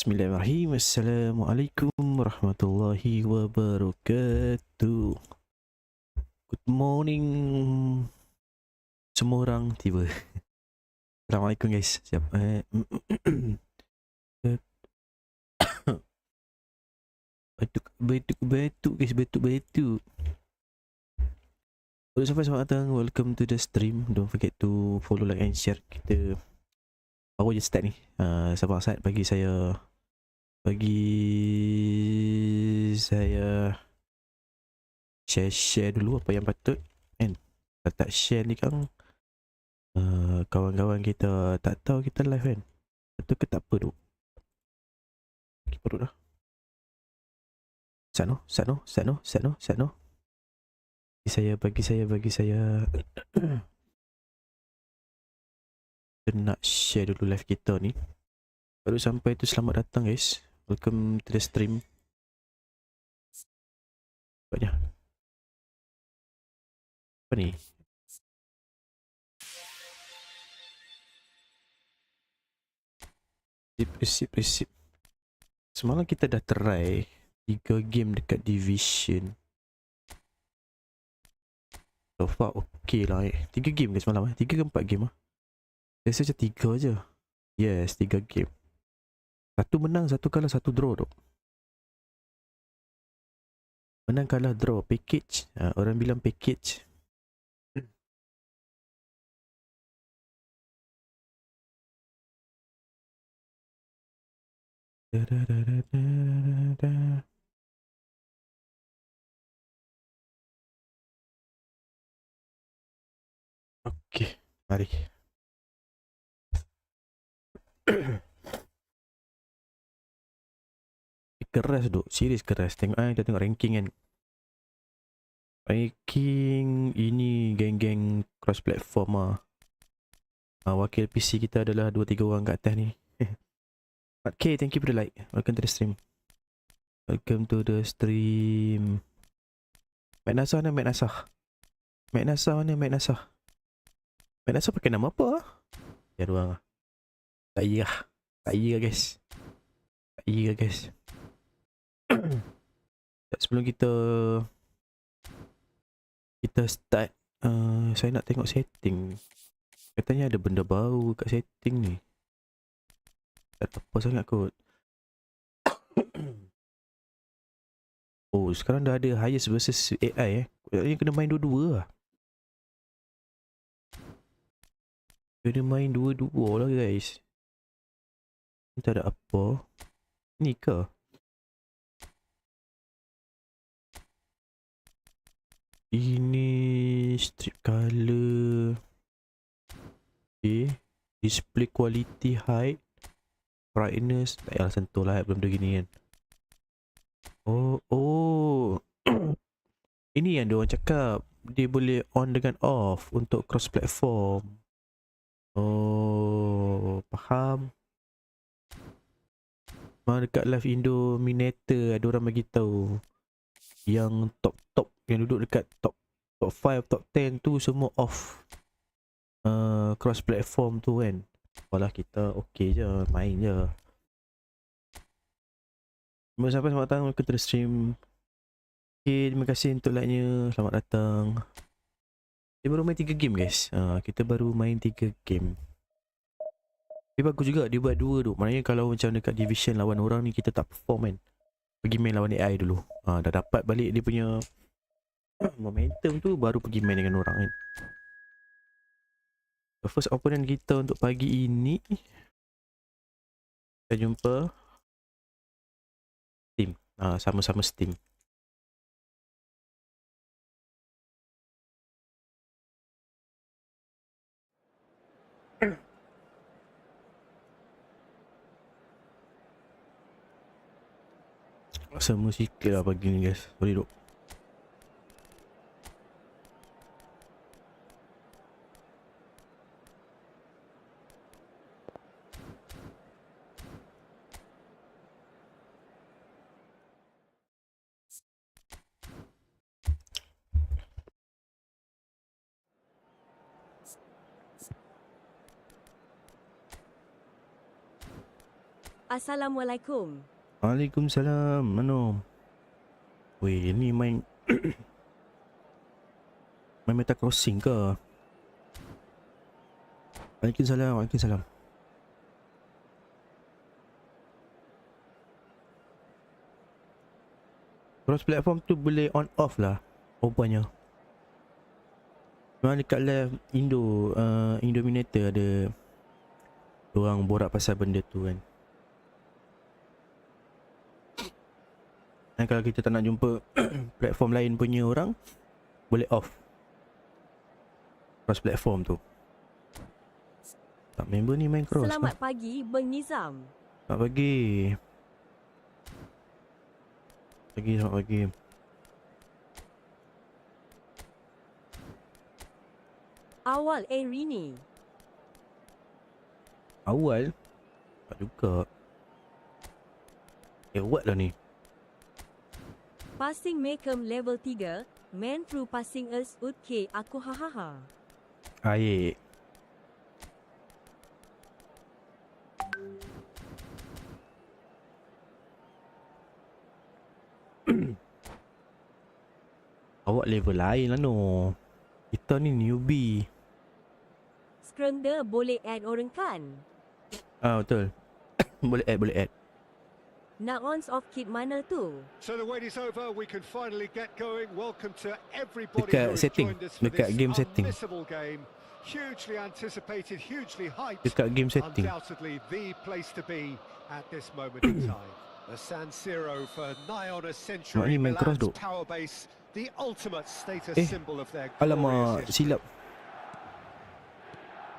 Bismillahirrahmanirrahim. Assalamualaikum warahmatullahi wabarakatuh. Good morning. Semua orang tiba. Assalamualaikum guys. Siap. Batuk guys, batuk. Sampai selamat datang. Welcome to the stream. Don't forget to follow, like and share. Kita baru je start ni. Sabar saat bagi saya share dulu apa yang patut kan. Kalau tak share ni kan kawan-kawan kita tak tahu kita live kan. Betul ke tak apa tu. Perut dah. Sat no. Bagi saya kita nak share dulu live kita ni. Baru sampai tu, selamat datang guys. Welcome to the stream. Banyak. Apa ni? Resip. Semalam kita dah try 3 game dekat Division. So far okay lah 3 game ke semalam 3 ke 4 game lah. Saya rasa macam 3 je. Yes, 3 game. 1 menang, 1 kalah, 1 draw tu. Menang kalah draw. Package. Orang bilang package. Okay, mari. Keras duk, serius keras. Kita tengok ranking kan. Ranking ini geng-geng cross platform lah. Wakil PC kita adalah 2-3 orang kat atas ni. 4K, thank you for the like. Welcome to the stream. Mek Nasah mana Mek Nasah pakai nama apa? Ya doang lah. Tak iya guys. Sebelum kita start, saya nak tengok setting. Katanya ada benda baru kat setting ni. Tak apa sangat kot. Oh, sekarang dah ada highest versus AI Katanya kena main dua-dua lah. Kena main dua-dua lah guys. Ni tak ada apa. Ni ke? Ini strip color. Okay. Display quality height. Brightness. Tak payah sentuh lah belum dah gini kan. Oh. Ini yang diorang cakap. Dia boleh on dengan off untuk cross platform. Oh, faham. Dekat live Indominator ada orang bagi tahu yang top yang duduk dekat top 5, top 10 tu semua off cross platform tu kan. Walah kita okey je, main je. Sampai selamat datang ke stream. Okay, terima kasih untuk like-nya. Selamat datang. Kita baru main 3 game guys. Kita baru main 3 game. Dia bagus juga dia buat 2 tu. Maknanya kalau macam dekat Division lawan orang ni kita tak perform kan. Pergi main lawan AI dulu. Dah dapat balik dia punya momentum tu, baru pergi main dengan orang kan. The first opponent kita untuk pagi ini, kita jumpa Steam. Sama-sama Steam. Semua sikit lah pagi ni guys. Sorry duk. Assalamualaikum. Waalaikumsalam. Mano? Weh, ni main main meta crossing ke? Waalaikumsalam, waalaikumsalam. Cross platform tu boleh on off lah rupanya. Memang dekat live Indominator ada orang borak pasal benda tu kan. Dan kalau kita tak nak jumpa platform lain punya orang, boleh off cross platform tu. Tak member ni main cross. Selamat pagi, Bang Nizam. Selamat pagi. Selamat pagi. Awal Rini. Awal? Tak juga. What lah ni? Passing Macam level 3. Man through passing us okay aku hahaha. Aik. Awak level lain lah no. Kita ni newbie. Skrenda boleh add orang kan? Betul. boleh add. Nak ons off kit mana tu? So the wait is over. We can finally get going. Welcome to everybody Dekat who has setting. joined us for Dekat this game setting. unmissable game. Hugely anticipated, hugely hyped. Dekat game setting. Undoubtedly the place to be at this moment in time. The San Siro for nigh on a century. Main cross Milan's duk. power base, the ultimate status symbol of their Alamak, glorious history. silap.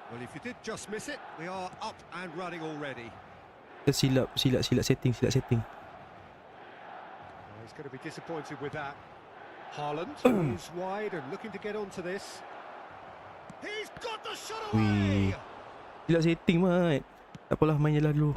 Well, if you did just miss it, we are up and running already. Kita silap setting. Well, he's going to be disappointed with that. Haaland, who's wide and looking to get onto this. He's got the shot Wih. away! Silap setting mat. Tak apalah, main je lah dulu.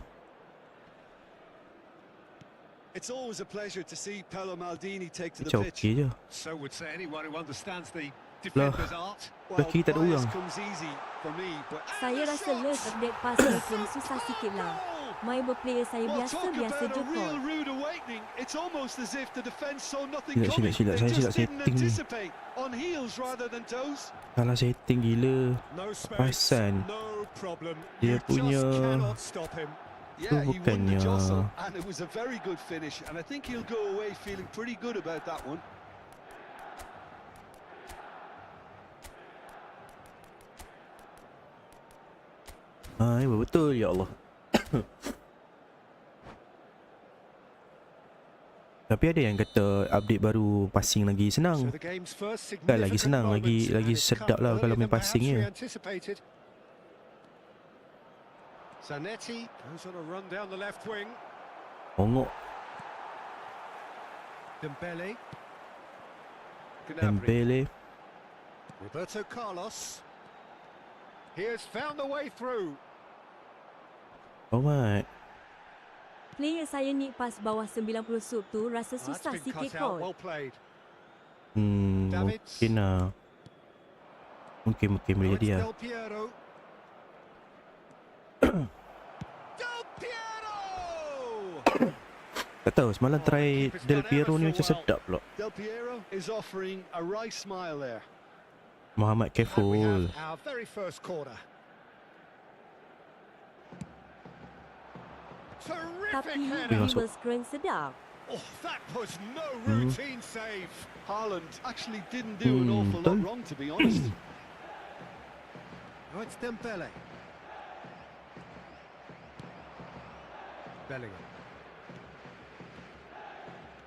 It's always a pleasure to see Paolo Maldini take to the Macam pitch. okey je. So would say anyone who understands the defender's art. Dah kiri tak ada bias orang. comes easy for me, but Saya rasa last update pass Macam susah sikit lah. My player saya well, talk biasa about je a real kot. rude awakening. It's almost as if the defense saw nothing Silap, coming. silap. They Saya silap just didn't setting ni. anticipate. On heels rather than toes. Salah setting gila. No space, Perasan. no problem. Dia You punya just cannot stop him. Yeah, he won the bukannya- jostle, and it was a very good finish. And I think he'll go away feeling pretty good about that one. Betul ya Allah. Tapi ada yang kata update baru passing lagi So senang. the game's first Kan lagi significant senang, lagi moments, and it's sedap come lah kalau earlier main than passing perhaps we je. anticipated. Zanetti goes on a run down the left wing. Ongok Dembele. Gnabry. Dembele. Roberto Carlos. He has found the way through. Alright. Player saya ni pas bawah 90 sub tu rasa That's susah been sikit cut out. kot. Well played. Mungkin lah. Mungkin Now boleh it's jadi lah. Del Piero. Del Piero! Tak tahu, semalam try Del Piero ni macam sedap pula. Del Piero is offering a wry smile there. Muhammad And we careful. have our very first corner. Terrific Tapi header. dribble screen sedap. Oh, that was no routine save. Haaland actually didn't do an awful lot wrong, to be honest. Now it's Dembele.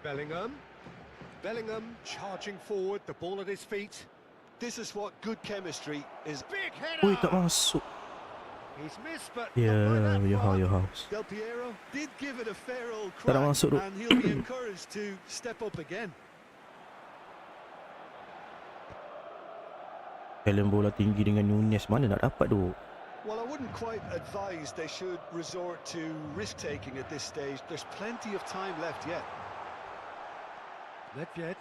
Bellingham. Bellingham charging forward, the ball at his feet. This is what good chemistry is. Big header. Ui, tak masuk. He's missed, but Ya, not by that your far. house. Del Piero did give it a fair old Tak crack, nak masuk tu. and he'll be encouraged to step up again. Talent bola tinggi dengan Nunes, mana nak dapat tu? Well, I wouldn't quite advise they should resort to risk-taking at this stage. There's plenty of time left yet. Nedved.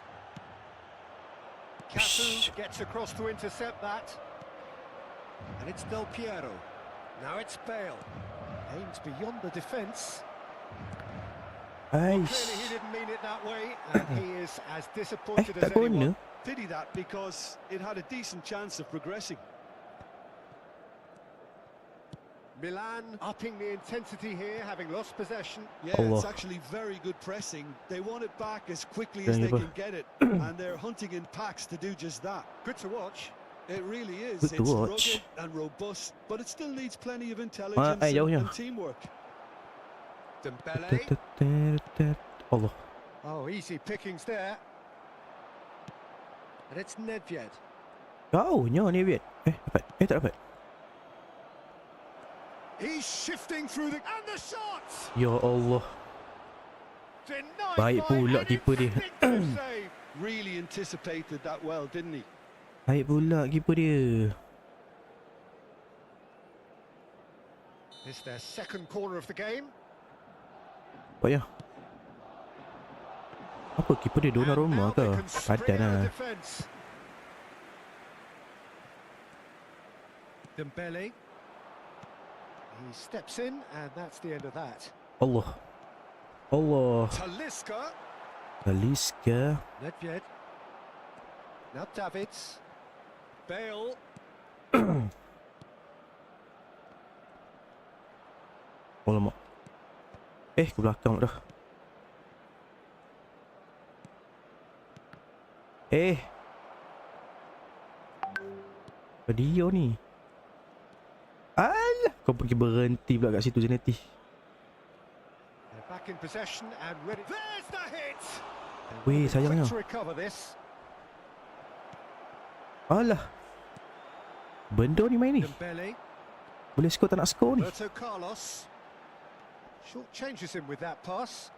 Shh. Cafu gets across to intercept that. And it's Del Piero. Now it's Bale. Aims beyond the defence. Well, Aish. clearly he didn't mean it that way, and he is as disappointed Tak as corner. anyone. Pity that because it had a decent chance of progressing. Milan upping the intensity here, having lost possession. Yeah, Allah. it's actually very good pressing. They want it back as quickly Jangan as they apa. can get it, and they're hunting in packs to do just that. Good to watch. It really is. Good to It's watch. rugged and robust, but it still needs plenty of intelligence jauhnya. and teamwork. Dembele. Allah. Oh, easy pickings there. And it's Nedved. Jauhnya ni Viet. Dapat. Tak dapat. He's shifting through the... And the shot! Ya Allah. Denied Baik by pula any keeper dia. distinctive save. Really anticipated that well, didn't he? Baik pula keeper dia. It's their second corner of the game. Payah. Apa keeper dia And Donnarumma now ke? they can spring Padan out lah. of defence. Dembele. He steps in, and that's the end of that. Allah. Allah. Talisca. Talisca. Nedved. Now Davids. Bale. Alamak. Ke belakang dah. Apa dia ni? Alah, kau pergi berhenti pula kat situ Zenati. They're back in possession and ready. There's the hit. Weh, sayangnya. Quick to recover this. Alah. Benda ni main ni. Dembele. Boleh skor tak nak skor ni. Roberto Carlos. Short changes him with that pass.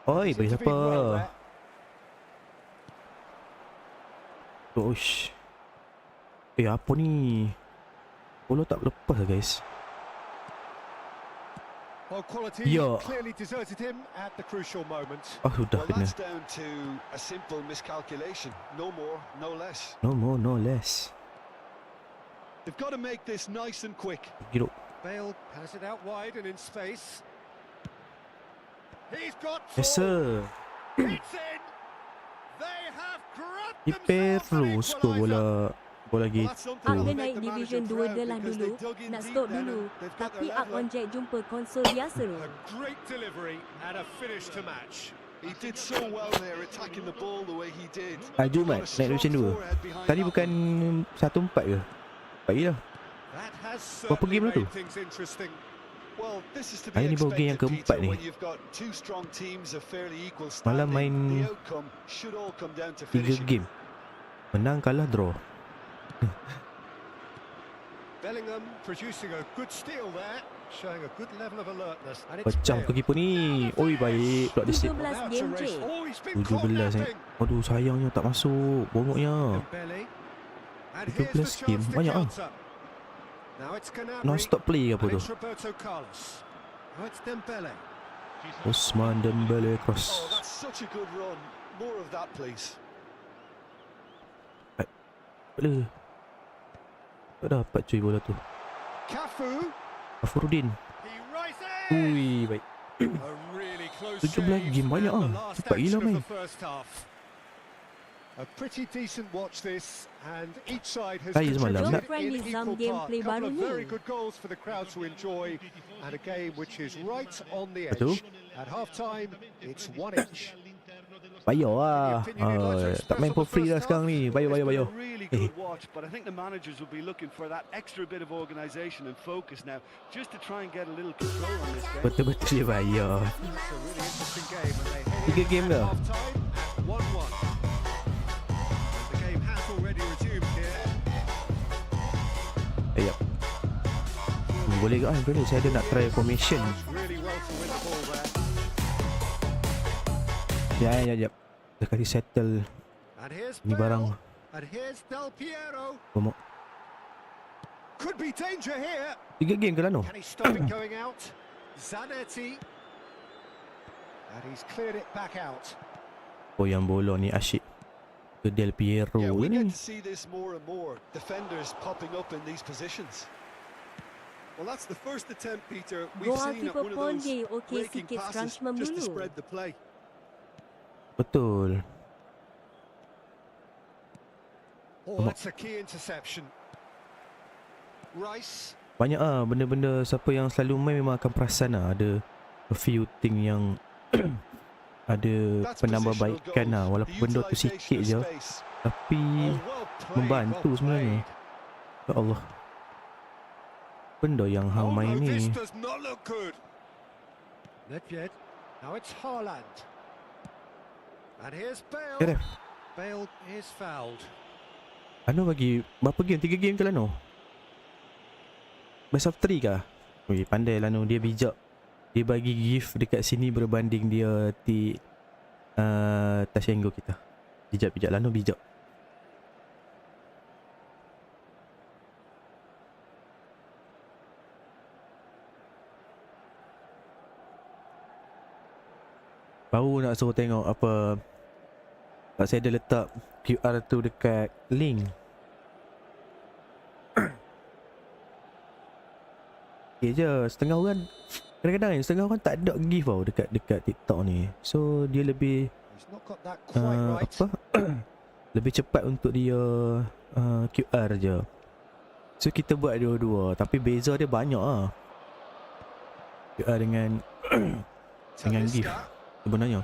Oi, He's bagi intervened well siapa? there. Ush. Apa ni? Bola tak lepas guys. Well, quality Yeah. clearly deserted him at the crucial moment. Sudah Well, kena. that's down to a simple miscalculation. No more, no less. No more, no less. They've got to make this nice and quick. Giro. Bale has it out wide and in space. He's got Yes sir. It's in. They have grabbed Kiper themselves an terus skor equaliser. bola Well, gitu. that's something Up that'll dia make naik the Division manager 2 proud dah lah because dulu. they dug in Nak deep stop then dulu. and they've got Tapi their Up leveler. on Jack jumpa konsol biasa tu. A great delivery and a finish to match. He did so well there, attacking the ball the way he did. Jumat naik Division 2. Tadi bukan 1-4 ke? Baik dah. That has Berapa game certainly dah tu? made things interesting. Well, this is to Hari be ni baru game yang expected, keempat Peter, ni. when you've got two strong teams of fairly equal Malam standing. main The outcome should all come down to 3 finishing. game. Menang, kalah, draw. Bellingham producing a good steal there, showing a good level of alertness. And it's Pecah Bale. tu keeper ni. Oi, baik pula di save. 17 Now to game race. je. Oh, he's been 17 caught napping. Aduh, sayangnya tak masuk. Bongoknya. Dembele. And 17 here's the game, chance to banyak ah. counter. Now it's Gnabry. Non-stop play ke apa And tu? it's Roberto Carlos. Now it's Dembele. Osman Dembele Oh, cross. that's such a good run. More of that, please. Aduh. Tak dapat cuy bola tu. Cafu. Afurudin. He rises. Ui, baik. A really close 17 shave game banyak and ah. the last Cepat gila action of main. the first half. A pretty decent watch this, and each side has Saya semalam contributed nak- Friendly in Zam equal gameplay part. Couple baru of ni. very good goals for the crowd to enjoy, and a game which is right on the Betul. edge. At half-time, it's 1-1. Bayar lah. Tak main for free dah sekarang ni. Bayar, bayar, bayar. It's been a really good watch, but I think the managers will be looking for that extra bit of organisation and focus now, just to try and get a little control on this game. Betul-betul dia bayar. It's a really interesting game, and they head 3 game into dah. half-time at 1-1. The game has already resumed here. Ayap. Boleh ke boleh. Saya ada nak try formation. Really well to win the ball there. Sekejap. Dah kasi settle And here's ni barang. Bale, and here's Del Piero. Bomok. Could be danger here. 3 game ke Lano? Can he stop it going out? Zanetti. And he's cleared it back out. Oh, yang bola ni asyik ke Del Piero Yeah, we ni. get to see this more and more. Defenders popping up in these positions. Well, that's the first attempt, Peter. We've seen at Goalkeeper one of pun those dia okey breaking sikit passes scrunch just to dulu. spread the play. Betul. Oh, that's a key interception. Rice. Banyak benda-benda siapa yang selalu main memang akan perasan ada a few thing yang ada That's penambahbaikan positional goals. walaupun The benda tu utilisation sikit of je space. tapi Oh, well played, membantu well sebenarnya. played. Ya Allah. Benda yang hang Oh, main no, this ni. does not look good. Nedved. Now it's Haaland. And here's Bale. Kira. Bale is fouled. Anu bagi berapa game? 3 game ke Lano? Best of 3 kah? Weh, pandai Lano, dia bijak. Dia bagi gift dekat sini berbanding dia Tashengo kita. Bijak Lano bijak. Baru nak suruh tengok apa saya ada letak QR tu dekat link. Okay je, setengah orang kadang-kadang setengah orang tak ada gift tau dekat TikTok ni. So dia lebih He's not got that quite right. apa lebih cepat untuk dia QR je. So kita buat dua-dua tapi beza dia banyak QR dengan gift Talisca. sebenarnya.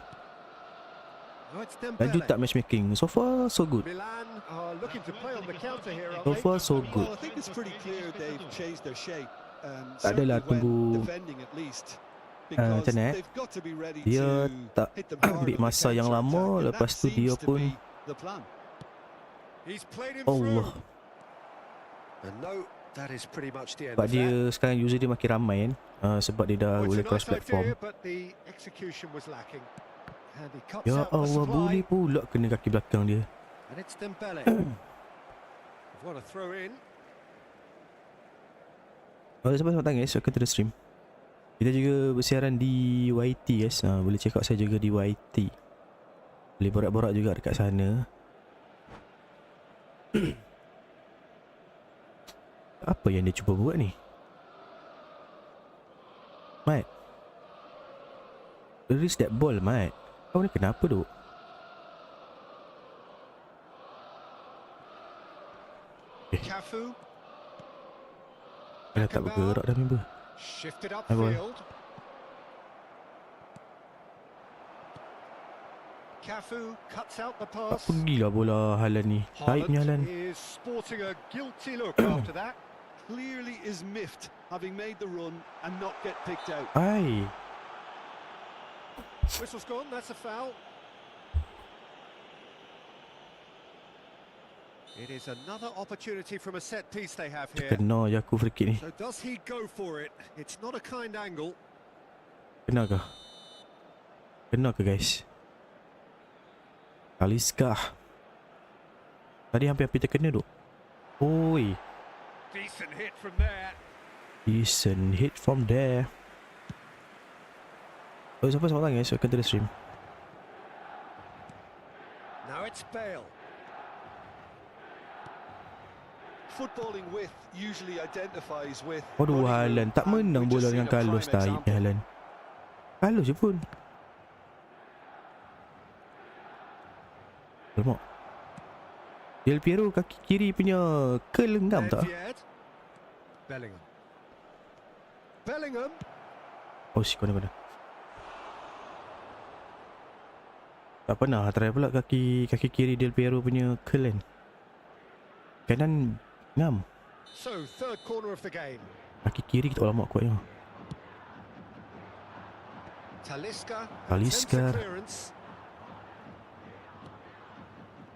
Now it's Lanjut Dembele. tak matchmaking? So far so good. Milan are looking to play on the counter here, aren't So they? far so good. Well, I think it's pretty clear they've changed their shape. Tak adalah Certainly when tunggu defending at least. Because macam mana, they've got to be ready dia to tak hit them hard ambil on the masa yang counter-attack, lama, and lepas that tu dia seems to pun be the plan. He's played him Allah. through. And no, that is pretty much the end Sebab of dia that. sekarang user dia makin ramai kan. Sebab dia dah Oh, boleh it's a cross nice platform. idea, but the execution was lacking. And he cuts Ya out the Allah, supply. boleh pula kena kaki belakang dia. And it's Dembele. What a throw in. Selamat datang guys, welcome to the stream. Kita juga bersiaran di YT guys. Boleh check out saya juga di YT. Boleh borak-borak juga dekat sana. Apa yang dia cuba buat ni? Mat, release that ball, Mat. Kau ni kenapa duk? Cafu. Dah tak bergerak dah member. Shifted boy. upfield. Cafu cuts out the Tak pass. pergilah bola Haaland ni. Taib punya Haaland. Haaland is sporting a guilty look after that. Clearly is miffed, having made the run and not get picked out. Ai. Whistle's gone, that's a foul. It is another opportunity from a set piece they have here. Kena je aku free kick ni. So does he go for it? It's not a kind angle. Kena ke? Kena ke guys? Talisca. Tadi hampir-hampir terkena tu. Oi. Decent hit from there. Decent hit from there. Oh, siapa selamat datang guys, welcome to the stream. Now it's Bale. Footballing with usually identifies with. Waduh, running Haaland tak room, and menang we've bola just dengan seen a Carlos prime taib ni example. Haaland. Carlos je pun. Alamak. Del Piero kaki kiri punya curl ngam tak? Nedved. Bellingham. Bellingham. Oh, si kena. Tak pernah try pula kaki kiri Del Piero punya curl kan. Kanan ngam. So, third corner of the game. Kaki kiri kita lama kuatnya. Talisca. Talisca. attempts a clearance.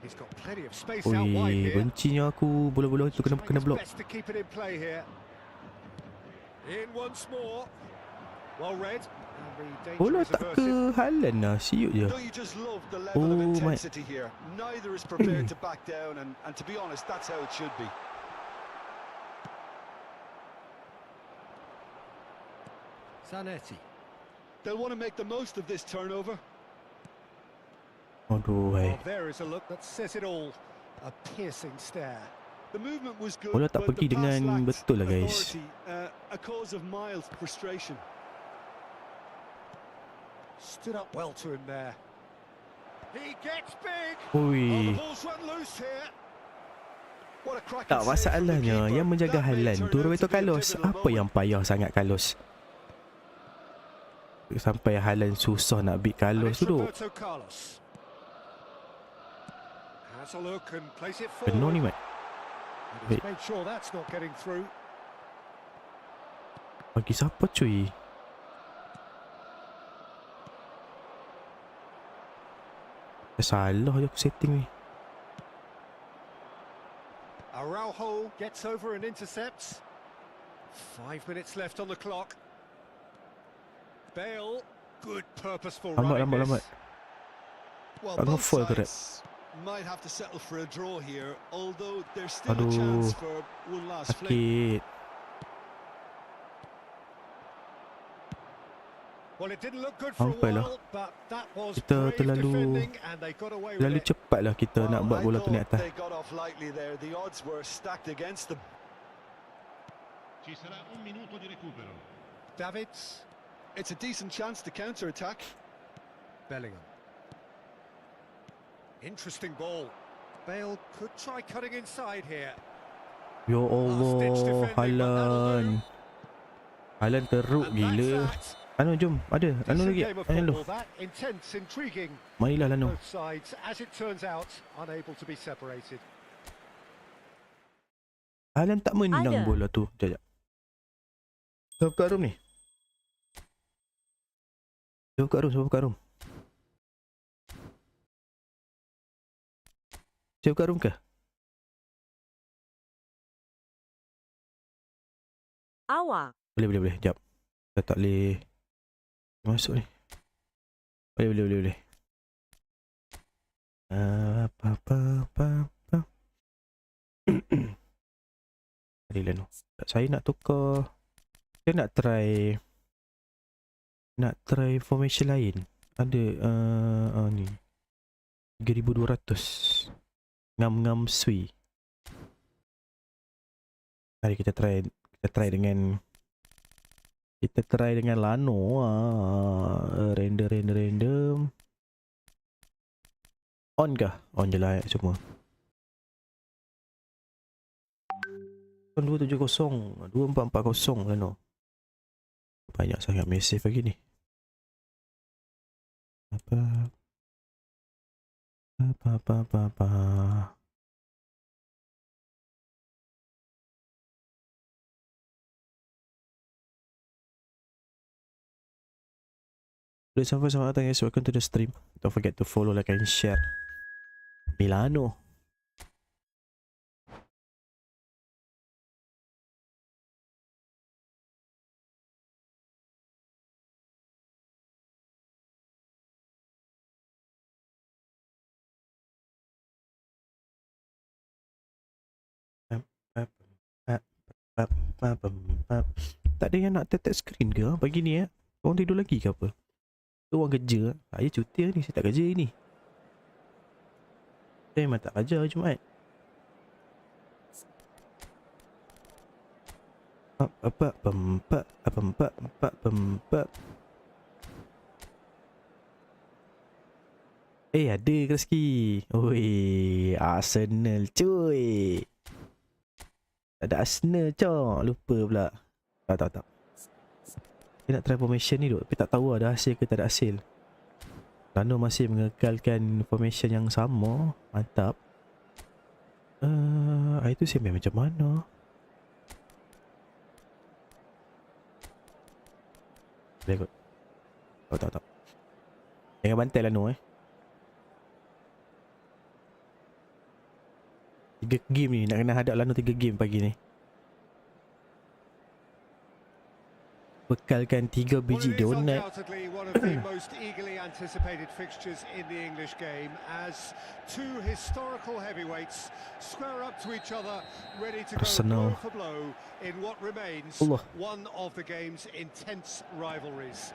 He's got plenty of space out wide Oi, here. bencinya aku bola-bola itu kena Trying his block. best to keep it in play here. In once more. Well read. And the danger Bola is tak averted. ke Haaland lah, siut je. Don't you just love the level of Oh, my. intensity here? Neither is prepared to back down, and to be honest, that's how it should be. Zanetti. They'll want to make the most of this turnover. Aduh, hai. Oh, there is a look that says it all. A piercing stare. The movement was good, Bola tak but pergi the pass dengan lacked betul lah guys. authority, a cause of mild frustration. Stood up well to him there. He gets big. Oh, Ui. the ball's run loose here. What a cracking Tak save from the masalahnya keeper. yang menjaga That may Haaland turn tu out to Roberto be a Carlos. pivotal Apa yang moment. payah sangat Carlos? Sampai Haaland susah nak beat And Carlos it's tu duk. Roberto Carlos. Has a look and plays it Penuh forward. ni Mat. And he's made sure that's not getting through. Bagi siapa cuy? Salah je aku setting ni. Araujo gets over and intercepts. 5 minutes left on the clock. Bale, good purposeful Lambat, running lambat, lambat. this. Well, Aku both fall correct. sides might have to settle for a draw here, although there's still a Aduh. chance for one last fling. Sakit. Well, it didn't look good for a Sampai lah. while, but that was Kita brave terlalu defending and they got away with Terlalu it. cepat lah kita nak Well, buat I bola tu naik thought atas. they got off lightly there. The odds were stacked against them. Ci sarà un minuto di recupero. Davids, It's a decent chance to counter-attack. Bellingham. Interesting ball. Bale could try cutting inside here. Ya Last-ditch Allah, defending, but that'll Haaland. do. Haaland teruk And gila. that's that. Anu jom, ada. Anu Decent lagi. game of Anu. football, that intense, intriguing. Marilah Lano. Both sides, as it turns out, unable to be separated. Haaland tak menang Ada. bola tu. Sekejap. Saya buka room ni. Saya buka room, saya buka room. Saya buka room ke? Awak. Boleh. Sekejap. Saya tak boleh masuk ni. Boleh. Apa. Adilah no. Saya nak tukar. Saya nak try formation lain. Ada ni 3200 ngam sui. Mari kita try dengan Lano. Random. On kah? On je lah semua. 270 2440 Lano. Banyak sangat mesej lagi ni. Apa. Selamat datang guys, welcome to the stream. Don't forget to follow, like and share. Milano. Tak ada yang nak tap screen ke pagi ni ya? Orang tidur lagi ke apa? Tu orang kerja. Saya cuti ni, saya tak kerja ni. Saya memang tak kerja Jumaat. Ada rezeki. Oi, Arsenal cuy. Ada Arsenal cok. Lupa pula. Tak. Saya nak try formation ni duk, tapi tak tahu ada hasil ke tak ada hasil. Lano masih mengekalkan formation yang sama. Mantap. Itu saya main macam mana? Boleh kot. Tak. Jangan bantai Lano 3 game ni. Nak kena hadap Lano 3 game pagi ni. bekalkan 3 Well, biji it is donat. undoubtedly one of the most eagerly anticipated fixtures in the English game as two historical heavyweights square up to each other, ready to go Arsenal. blow for blow in what remains Allah. one of the game's intense rivalries.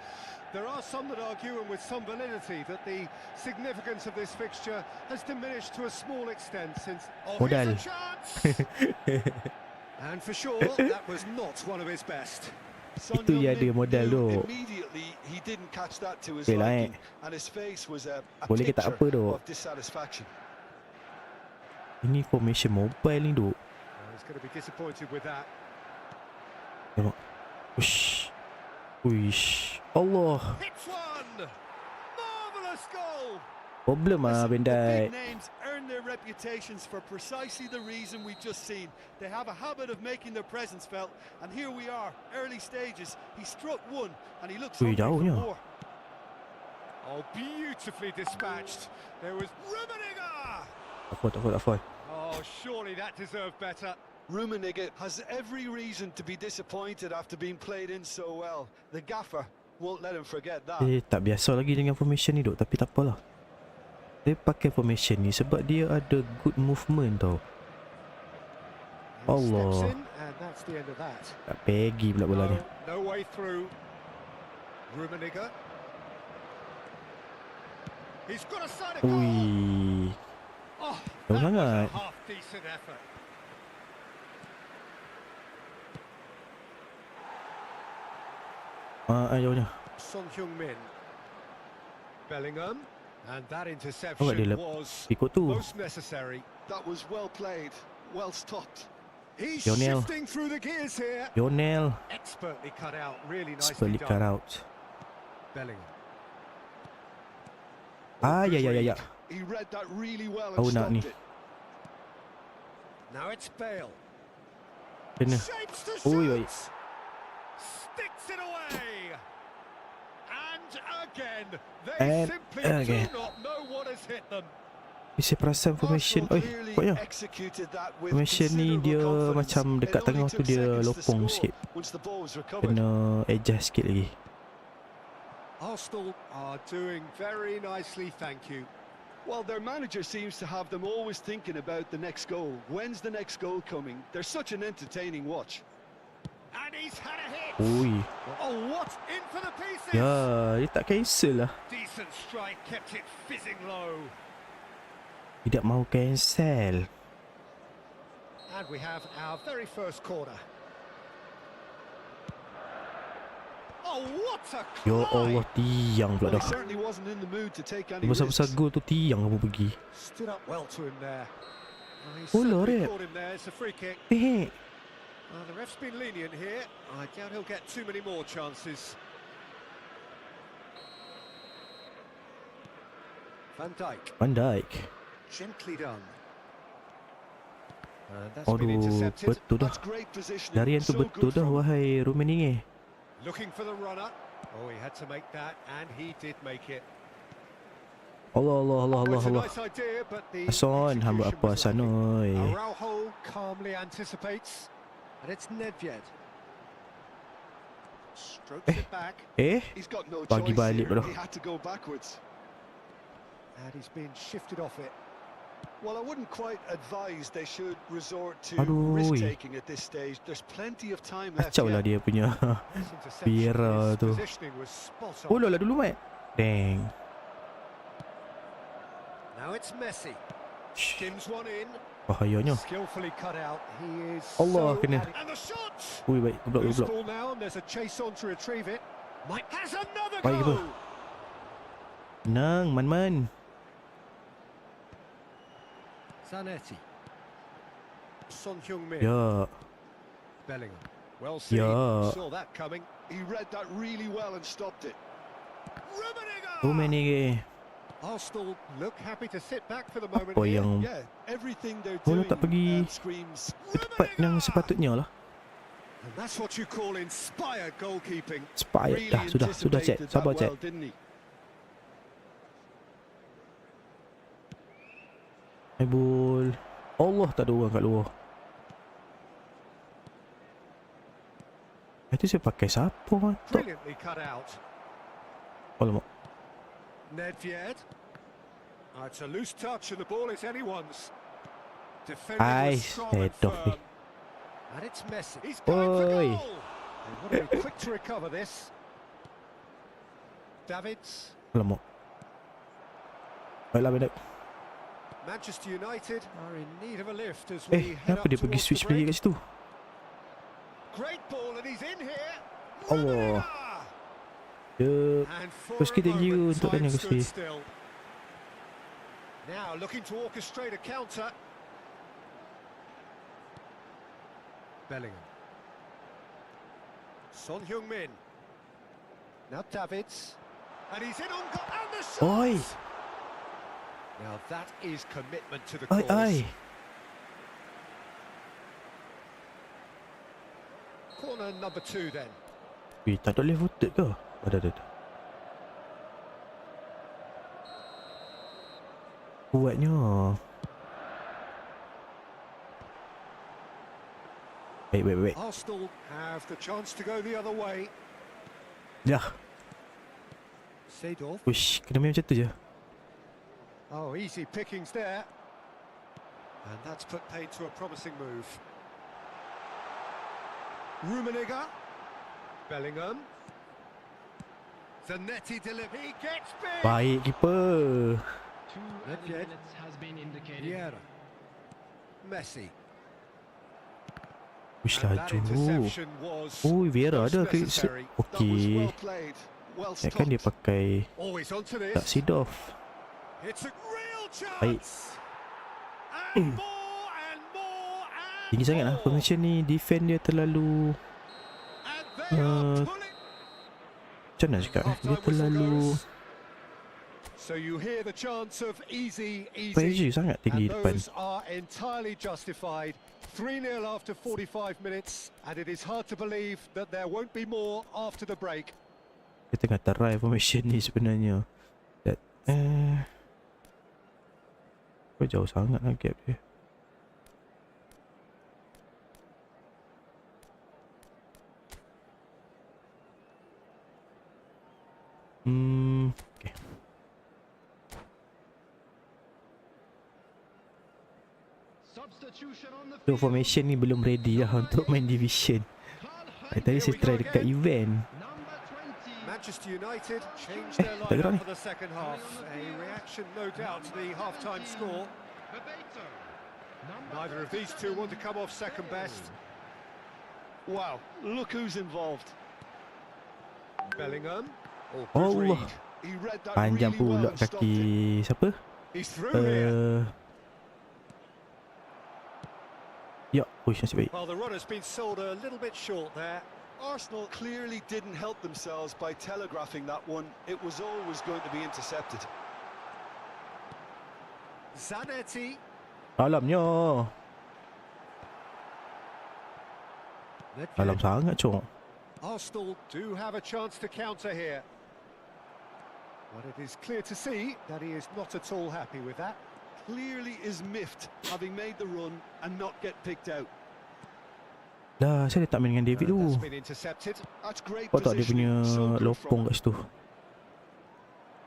There are some that argue, and with some validity, that the significance of this fixture has diminished to a small extent since... Oh, Modal. here's a chance! And for sure, that was not one of his best. Son Itu je ada Heung-min modal knew tu. immediately he didn't catch that to his Okay lah, liking, and his face was a Boleh ke tak picture apa tu? of dissatisfaction. Ini formation mobile ni duk. He's going to be disappointed with that. Tengok. Uish. Uish. Allah. Hits one! Marvellous goal! Problem ah Listen, the Bendai. big names earn their reputations for precisely the reason we've just seen. They have a habit of making their presence felt, and here we are, early stages. He struck one, and he looks Ui, hungry for jauhnya. more. Oh, beautifully dispatched. There was Rummenigge! Tak apa. Oh, surely that deserved better. Rummenigge has every reason to be disappointed after being played in so well. The gaffer won't let him forget that. Tak biasa lagi dengan formation ni duk. Tapi tak apalah. Dia pakai formation ni sebab dia ada good movement tau. He Allah. steps in, and that's the end of that. Tak pegi pula bola ni. No way through. Rummenigge. He's got a side of goal. Ui. Oh, Jauh that was a sangat. half-decent effort. Jauhnya. Son Heung-min. Bellingham. And that dia interception lep- was Ikut tu. most necessary. That was well played, well stopped. He's Lionel. shifting through the gears here. Lionel. Expertly cut out, really nicely Expertly cut done. out. Bellingham. Ya. He read that really well Tahu and nak ni. stopped it. Now it's Bale. Kena. Shapes to Ui. shoot. Sticks it away. And again, they And simply again. do not know what has hit them. Saya perasan formation. Arsenal Oi, clearly kuatnya. executed that with Formation ni considerable dia confidence. macam dekat It only tengah took tu dia seconds to lopong score sikit. once the ball was recovered. Kena adjust sikit lagi. Arsenal are doing very nicely, thank you. Well, their manager seems to have them always thinking about the next goal. When's the next goal coming? They're such an entertaining watch. And he's had a hit. Ui. Oh, what? In for the pieces. Ya, dia tak cancel lah. Decent strike, kept it fizzing low. Tidak mau cancel. And we have our very first corner. Oh, what a Ya climb! Allah, tiang pula Well, he dah. certainly wasn't in the mood to take any Besar-besar risks. gol tu tiang apa pergi. Stood up well to him there. He Oh, certainly Lord. caught him there. It's a free kick. Eh, The ref's been lenient here. I doubt he'll get too many more chances. Van Dijk, Van Dijk. gently done. And that's been Aduh, intercepted. betul dah. That's great positioning. Darian tu So betul good dah, from wahai Rummenigge. Looking for the runner. Oh, he had to make that, and he did make it. Allah. Well, it's a Allah. nice idea, but the Ason, hamba execution apa was asan lacking. oi. Araujo calmly anticipates, and it's Nedved. Strokes it back, He's got no Bagi choice balik here. bro. He had to go backwards. and he's been shifted off it. Well, I wouldn't quite advise they should resort to Aduh. risk-taking at this stage. There's plenty of time left Kacau lah yet. dia punya. This interception, Vieira his tu. positioning was spot on. Oh lah dulu Mat. Dang. Now it's Messi. Shh, Skims one in. bahayanya. Skillfully cut out. He is Allah, so kena. and the shot. Ui baik, Loose geblok. ball now, and there's a chase on to retrieve it. Mike has another Baik, goal. bro. Nang, man. Zanetti. Son Heung-min. Ya. Bellingham. Well seen. Yeah. Saw that coming. He read that really well and stopped it. Rummenigge. Arsenal look happy to sit back for the moment Apa here. yang Yeah, everything they're Bola doing tak pergi screams. tepat yang sepatutnya lah. And that's what you call inspired goalkeeping. Expired Really dah. Sudah cek. anticipated Sabar that cek. well, didn't he? Ebul. Allah, tak ada orang kat luar. Itu saya pakai siapa matok? Brilliantly cut out. Alamak. Nedved. It's a loose touch and the ball is anyone's. Defending Ai, was strong head and off ni. firm. And it's Messi. He's going for Oi. goal. They've got to be quick to recover this. Davids. Alamak. Baiklah, baik. Manchester United are in need of a lift as we head Kenapa up dia pergi towards switch the player break. kat situ? Great ball and he's in here. Allah. Rummenigge. Dia And for Koski, a thank you moment, untuk time tanya, stood Koski. still. Now looking to orchestrate a counter. Bellingham. Son Heung-min. Now Davids. And he's in on goal. And the shot! Oi. Now that is commitment to the Ai, cause. ai. Corner number 2 then. Tak ada left footed ke? Ada. Kuatnya. Baik. Arsenal have the chance to go the other way. Dah. Seedorf. Uish, kena main macam tu je. Oh, easy pickings there. And that's put paid to a promising move. Rummenigge. Bellingham. Zanetti delivery. He gets big. Baik keeper. 2 Nedved. minutes has been indicated. Vieira. Messi. Uish, And that laju. interception was Oh, Vieira most ada ke? necessary. That was Okey. well played, well Kan dia stopped. pakai Always onto tak this. seed off. It's a real Baik. chance. And more and more and Tinggi sangat lah more. formation ni. Defend dia terlalu And they are pulling. macam mana cakap dia terlalu So you hear the chants of easy. pressure sangat tinggi And depan. those are entirely justified. 3-0 after 45 minutes, and it is hard to believe that there won't be more after the break. Dia tengah try formation ni sebenarnya. That kau jauh sangat lah gap dia. Okay. Substitution on the So field. formation ni belum ready lah untuk main division. Tadi saya try dekat event. Number 20. Manchester United changed their tak gerak ni. lineup for the second half. A reaction, no doubt, to the half-time score. Bebeto. Number Neither of these two want to come off second best. Wow, look who's involved. Bellingham. Oh, good Allah. read. He read that Panjang really well pula and stopped it. kaki siapa? He's through here. Ya, push nasib baik. Well, the run has been sold a little bit short there. Arsenal clearly didn't help themselves by telegraphing that one. It was always going to be intercepted. Zanetti. Dalamnya. Dalam Nedved. sangat cok. Arsenal do have a chance to counter here. But it is clear to see that he is not at all happy with that. Clearly is miffed, having made the run and not get picked out. Dah, saya tak main dengan David tu. That's been intercepted. That's great Kau tak dia punya positioning, so good lopong from kat situ.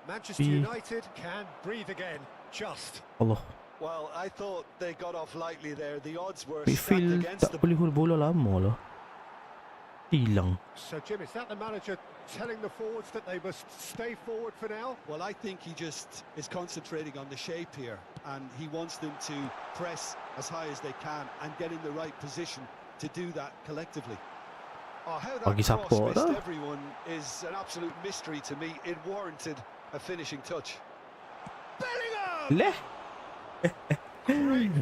Manchester United can breathe again. Just. Allah. Well, I thought they got off lightly there. The odds were stacked Midfield against tak them. boleh hold bola lama lah. Hilang. So, Jim, is that the manager telling the forwards that they must stay forward for now? Well, I think he just is concentrating on the shape here, and he wants them to press as high as they can and get in the right position to do that collectively. Oh, how that Bagi cross support missed dah. everyone is an absolute mystery to me. It warranted a finishing touch. Bellingham! Leh.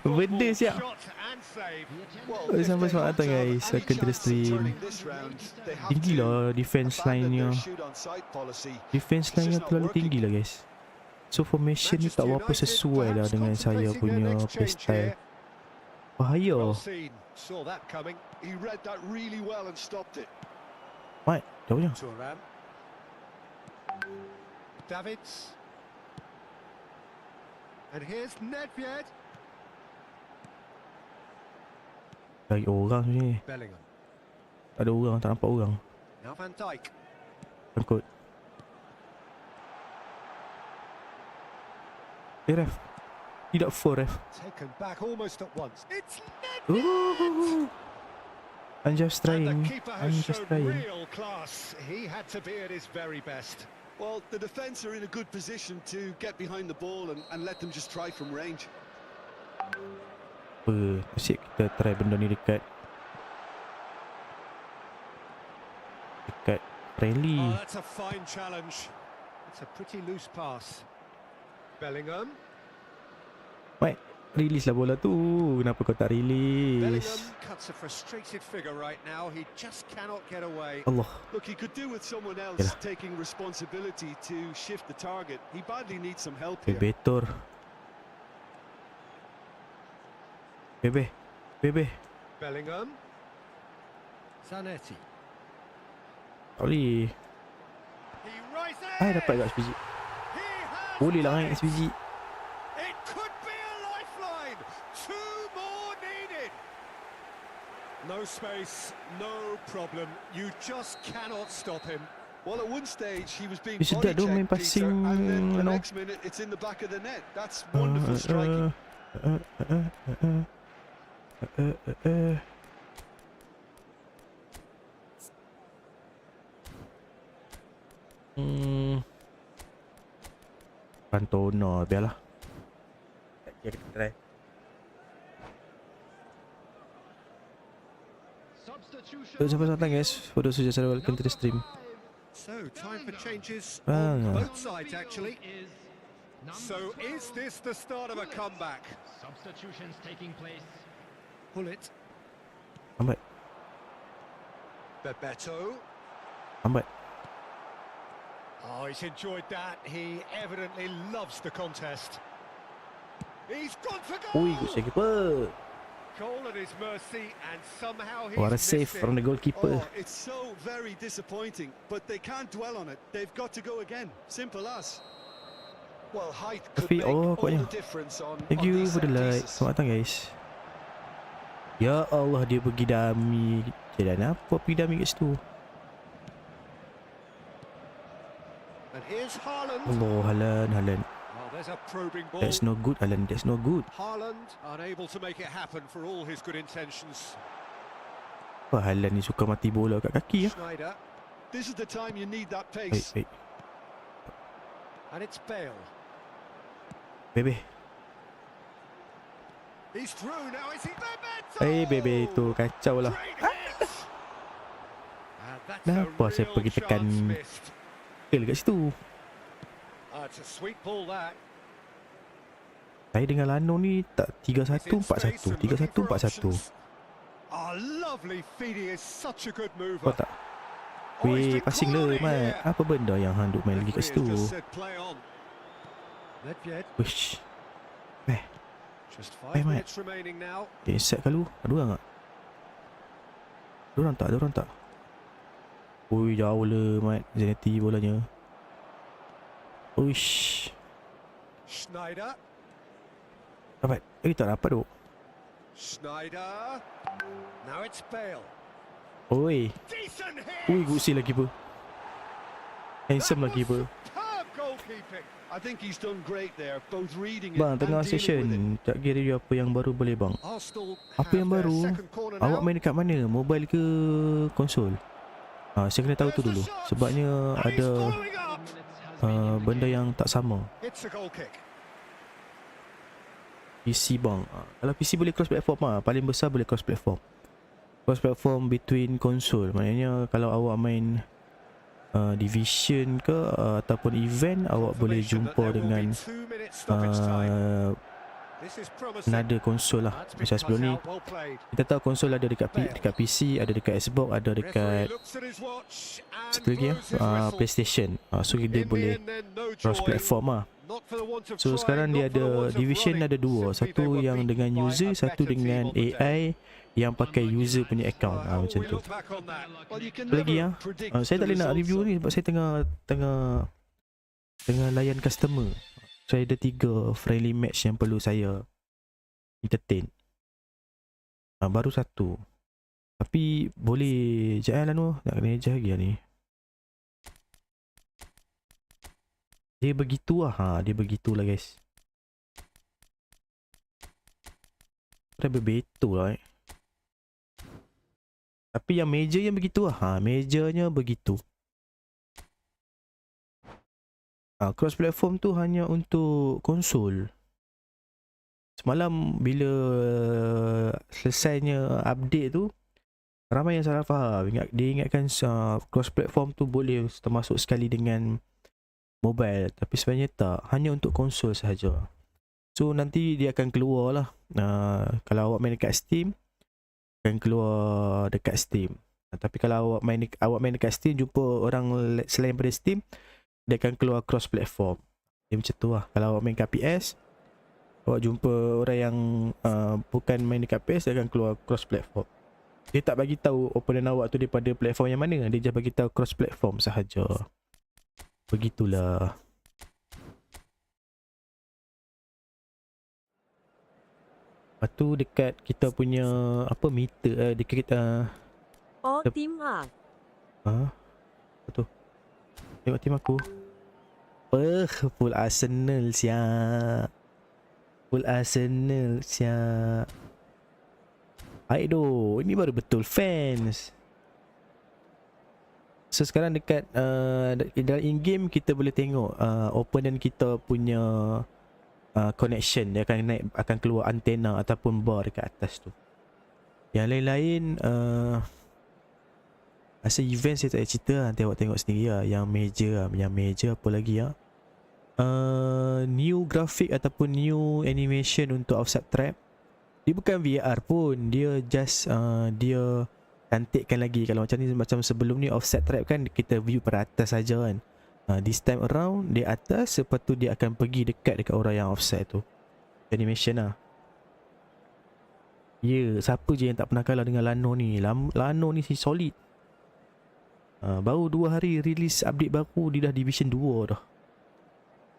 Benda siap. Shot and save. Well, Oh, if sampai they semangat hope to datang, have guys. any Akan terus chance of stream. turning this round, they have Tinggi to lah defense line abandon nya. their shoot on sight policy. Defense It's line nya just not terlalu working. tinggi lah guys. So formation ni tak berapa sesuai lah dengan saya punya playstyle. Bahaya. Well seen. Saw that coming. He read that really well and stopped it. Mike, jauhnya. Thuram. Davids. And here's Nedved. Lagi orang ni. Bellingham. ada orang, tak nampak orang. Now Van Dijk. Sangkut. Ref. Tidak for ref. Taken back almost at once. It's Ooh. I'm just and trying. the keeper I'm has just shown trying. real class. He had to be at his very best. Well, the defence are in a good position to get behind the ball and let them just try from range. Apa? Asyik kita try benda ni dekat friendly. Oh, that's a fine challenge. It's a pretty loose pass. Bellingham. Release lah bola tu. Kenapa kau tak Bellingham release? cuts a frustrated figure right now. He just cannot get away. Allah. Look, he could do with someone else Yalah. taking responsibility to shift the target. He badly needs some help here. Betor. Bebe. Bellingham. Zanetti. Tak boleh. He rises. Dapat kat SPG. He has Boleh lah done kan it. SPG. It could be a lifeline. Two more needed. No space, no problem. You just cannot stop him. Well, at one stage he was being Dia sedap tu main body checked, Peter, passing, and then the you know. next minute it's in the back of the net. That's wonderful striking. Cantona, biarlah. Kita try. So, sampai datang guys. For those who just arrived, welcome to the stream. So, time for changes Ah. on both sides, actually. So, is this the start of a comeback? Substitutions taking place. Pull it. Lambat. Bebeto. Lambat. Oh, he's enjoyed that. He evidently loves the contest. He's gone for goal. Ui, good save keeper. Goal at his mercy, and somehow he's What a missed save it. from the goalkeeper. Oh, it's so very disappointing, but they can't dwell on it. They've got to go again. Simple as. Well, height could Tapi, make oh, all kuatnya. the difference on Thank you these for the set like. pieces. Selamat datang guys. Ya Allah, dia pergi dummy. Jalan apa pergi dummy kat situ? And here's Haaland. Allah, Haaland. Oh, there's a probing ball. That's no good, Haaland. That's no good. Haaland unable to make it happen for all his good intentions. Apa Haaland ni suka mati bola kat kaki ya? Schneider, This is the time you need that Baik, pace. baik. and it's Bale. Bebe. He's through now. Is he Bebeto? Bebe tu kacau lah. Great hit. And that's a Kenapa saya real pergi tekan chance missed. Kill kat situ. It's a sweet ball that. Saya dengan Lano ni tak 3-1, 4-1. 3-1, 4-1. Oh, lovely feeding is such a good mover. Kau tak? Oh, he's Weh, been passing le, quality Mat. here. Apa benda yang hang duk main lagi kat situ? Referee has just said play on. Nedved, Wish. just Hey, 5 mate. minutes remaining now. Okay, set kalau. Ada orang tak? Ada orang tak? Ui, jauh le, Mat. Zanetti bolanya. Uish. Schneider, Dapat. Tak dapat tu. Schneider. Now it's Bale. Oi. Decent hit. Ui, good save lagi keeper. Handsome lagi keeper. Superb goalkeeping. I think he's done great there, both reading it Bang, and tengah dealing with it. session. Tak kira dia apa yang baru boleh bang. Arsenal Apa yang have their baru? second corner Awak now. main dekat mana? Mobile ke konsol? Saya kena tahu tu dulu. Sebabnya And he's ada following up. benda yang tak sama. It's a goal kick. PC bang. Kalau PC boleh cross platform paling besar boleh cross platform. Cross platform between konsol. Maknanya kalau awak main division ke ataupun event, awak boleh Confirmation that jumpa there will dengan be 2 minutes stoppage time. This is promising. another konsol lah. That's been Macam sebelum cut ni out, well played. kita tahu konsol ada dekat dekat PC, ada dekat Xbox, ada Referee dekat looks at his watch and satu lagi blows his whistle. PlayStation. So dia In the boleh end then, no cross joy. platform Not for the want of So trying, sekarang dia not for the ada want of division running. ada dua. Simply Satu they were yang beaten dengan by user, a satu better team dengan on the day. AI yang pakai user punya account. How Macam will we tu. look back on that? Well, you can Apa lagi never ya? predict Saya tak the boleh nak results review of- ni sebab saya tengah layan customer. Saya ada 3 friendly match yang perlu saya entertain. Baru satu. Tapi boleh jangan Lano, nak kena eja lagi lah ni. Dia begitu lah, dia begitulah guys. Try berbetul lah Tapi yang meja yang begitu lah, mejanya begitu. Cross platform tu hanya untuk konsol. Semalam bila selesainya update tu, ramai yang salah faham. Dia ingatkan cross platform tu boleh termasuk sekali dengan mobile, tapi sebenarnya tak, hanya untuk konsol sahaja. So nanti dia akan keluar lah, kalau awak main dekat Steam akan keluar dekat Steam. Tapi kalau awak main dekat Steam, jumpa orang selain daripada Steam, dia akan keluar cross platform. Dia macam tu lah. Kalau awak main kat PS, awak jumpa orang yang bukan main dekat PS, dia akan keluar cross platform. Dia tak bagi tahu opponent awak tu daripada platform yang mana, dia just bagi tahu cross platform sahaja. Begitulah. Lepas tu dekat kita punya apa meter dekat kita Oh, team up. Apa tu? Tengok tim aku. Full Arsenal siap. Full Arsenal siap. Baik doh, ini baru betul fans. So sekarang dekat dalam in-game kita boleh tengok opponent kita punya connection. Dia akan keluar antena ataupun bar dekat atas tu. Yang lain-lain rasa event saya tak ada cerita lah. Nanti awak tengok sendiri lah. Yang major apa lagi lah, new graphic ataupun new animation untuk offside trap. Dia bukan VR pun, dia just dia cantikkan lagi. Kalau macam ni, macam sebelum ni offside trap kan kita view pada atas saja kan. This time around dia atas, lepas tu dia akan pergi dekat orang yang offside tu. Animation lah. Siapa je yang tak pernah kalah dengan Lano ni. Lano ni si solid. Baru 2 hari release update baru, dia dah Division 2 dah.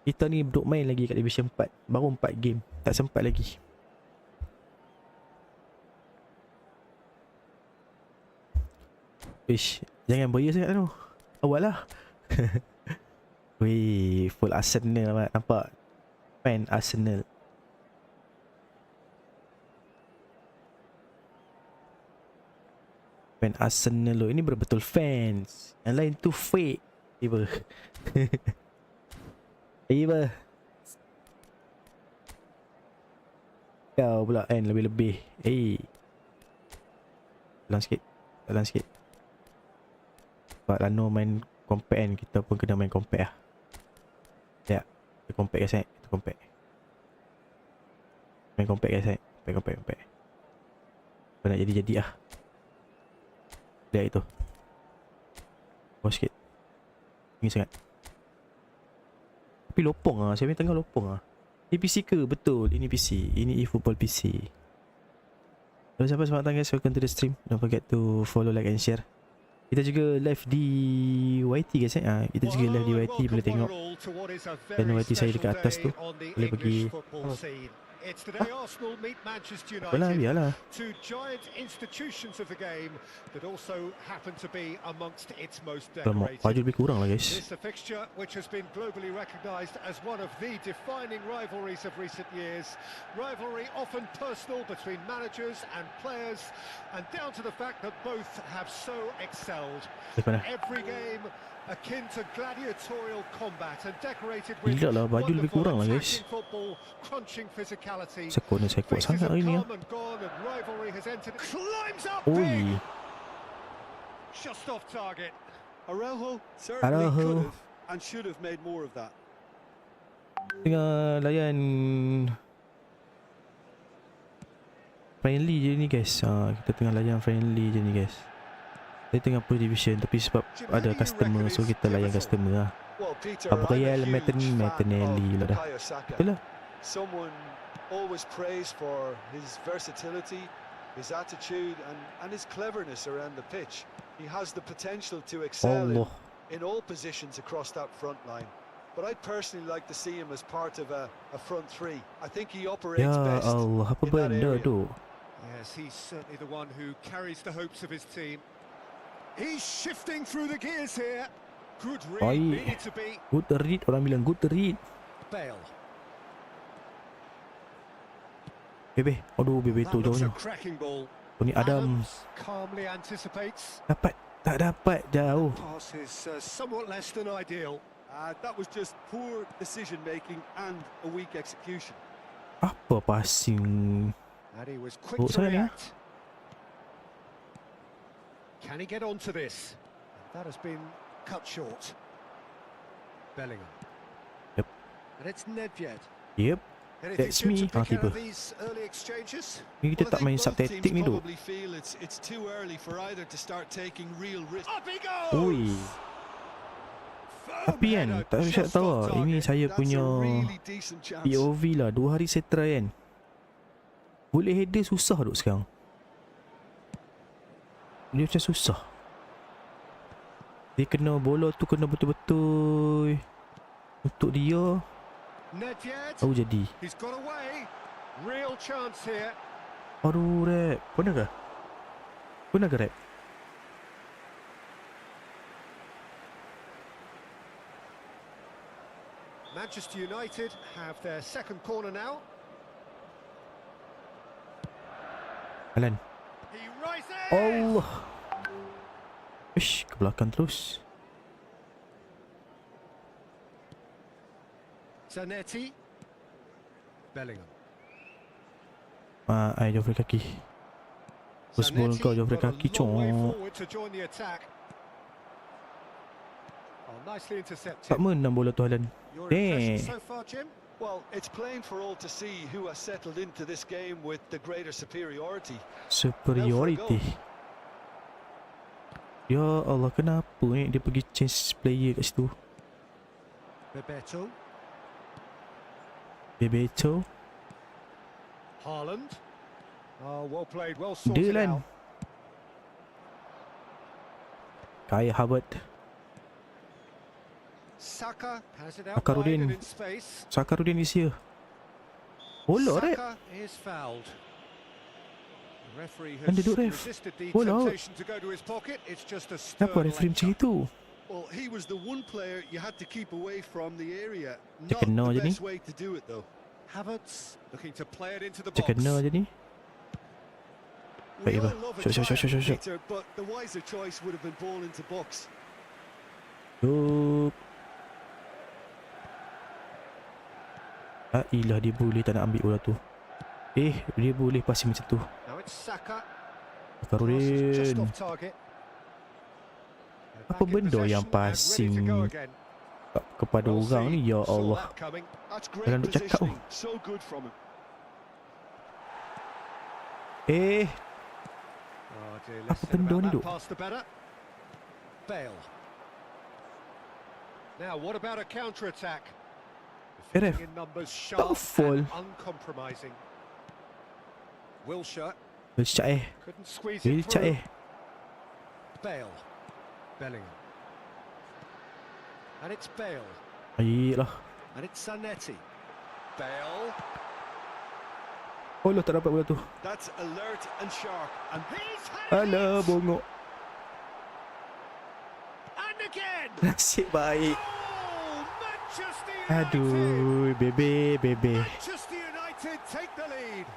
Kita ni duduk main lagi kat Division 4. Baru 4 game, tak sempat lagi. Ish, jangan beria sangat tu. Awak lah. Wih, full Arsenal nampak. Fan Arsenal. Fan Arsenal lo. Ini betul fans. Yang lain tu fake. Tiba. Tiba. Kau pula kan lebih-lebih. Dalam sikit. Sebab Lano main compact kan, kita pun kena main compact lah. Ya, kita compact guys. Kita compact. Main compact guys. Compact. Kau nak jadi lah. Lihat itu. Bawah sikit. Tinggi sangat. Tapi lopong lah. Saya main tengah lopong lah. Ini PC ke? Betul. Ini PC. Ini eFootball PC. Kalau siapa selamat datang guys. Welcome to the stream. Don't forget to follow, like and share. Kita juga live di YT guys. Kita juga live di YT. Boleh tengok channel YT saya dekat atas tu. Boleh pergi. It's today Arsenal meet Manchester Apalah, United, biarlah. two giant institutions of the game that also happen to be amongst its most decorated. Baju lebih kurang lah guys. It's a fixture which has been globally recognised as one of the defining rivalries of recent years. Rivalry often personal between managers and players, and down to the fact that both have so excelled. Every game akin to gladiatorial combat and decorated with gila lah, baju lebih kurang lah guys. football, crunching physicality. Sekut sangat hari ni ya. Oi. Just off target. Araujo certainly could have and should have made more of that. Tengah layan friendly je ni guys. Kita tengah layan friendly je ni guys. Dia tengah Pro Division tapi sebab ada customer, so kita layan customer lah. Gabriel Martinelli pula dah. Betul lah. Someone always praised for his versatility, his attitude and his cleverness around the pitch. He has the potential to excel in all positions across that front line. But I'd personally like to see him as part of a front three. I think he operates best Allah, apa in that benda area. tu? Yes, he's certainly the one who carries the hopes of his team. He's shifting through the gears here. Good read, Baik. needed to be. Good read, orang bilang good read. Bale. Bebe. Aduh, Bebe That tu looks a jauhnya. cracking ball. Tony Adam. Adams calmly anticipates. Dapat. Tak dapat. Jauh. Pass is somewhat less than ideal. That was just poor decision making and a weak execution. Apa passing? And he was quick Oh, to sana. react. Can he get onto this? That has been cut short. Bellingham. Yep. And it's Nedved. Yep. Anything That's good me. to pick Tiba. out of these early exchanges? Ni kita Well, I tak think main both subtaktik teams ni duk. probably feel it's too early for either to start taking real risks. Up he goes! Ui. Firm Tapi kan, header, tak bisa just tahu off lah. Ini target. saya That's punya a really decent chance. POV lah. 2 hari saya try kan. Boleh header susah duk sekarang. Dia macam susah. Dia kena bola tu kena betul-betul untuk dia. Nedved, Tahu jadi. he's got away. Real chance here. Aduh, rap. Pernah ke? Pernah ke rap? Manchester United have their second corner now. Alan. He rises! Allah. Ish, ke belakang terus. Zanetti. Bellingham. Ai jauh dari kaki. Terus bola kau jauh dari got a kaki, long way cok. forward to join the attack. Oh, nicely intercepted. Tak menang bola tu Alan. Your Damn. impression so far, Jim? Well, it's plain for all to see who has settled into this game with the greater superiority. Superiority. Ya Allah, kenapa dia pergi change player kat situ? Bebeto. Bebeto. Haaland. Oh, well played, well Dia sorted Lan. out. Kaya Harvard. Saka has it out Akarudin. wide and in space. Sakarudin is here. Bola rep. Saka is fouled. The referee Kan has duduk, ref. resisted the Bola out. temptation to go to his pocket. It's just a Kenapa stern referee macam lecture. itu? Well, he was the one player you had to keep away from the area. Cak Not kena je the ni. best way to do it, though. Havertz looking to play it into the Macam box. kena je ni. We Baik, all Iba. love a Shot, shot, shot, shot, triumph, shot. Peter, but the wiser choice would have been ball into box. Yup. Ilah dia boleh tak nak ambil bola tu. Dia boleh passing macam tu. Now it's Saka. Cross is just Sakarudin. off target. They're Apa back in benda yang possession and ready to passing go again. kepada Well orang seen. ni, ya Saw Allah. that coming. That's great Jangan duk cakap tu. positioning. So good from him. Oh dear, Apa less said benda about ni, that Duk? pass the better. Bale. Now what about a counter attack? Ref, In numbers sharp foul. and uncompromising. Wilshere Cak couldn't squeeze Dia it cak through. Bale. Bellingham. And it's Bale. Baiklah. And it's Zanetti. Bale. Oh lah, tak dapat bola tu. That's alert and sharp. And He's had it! Alah, bongok. And again! Nasib baik. Oh, Manchester United! Aduh, bebe. Manchester United take the lead.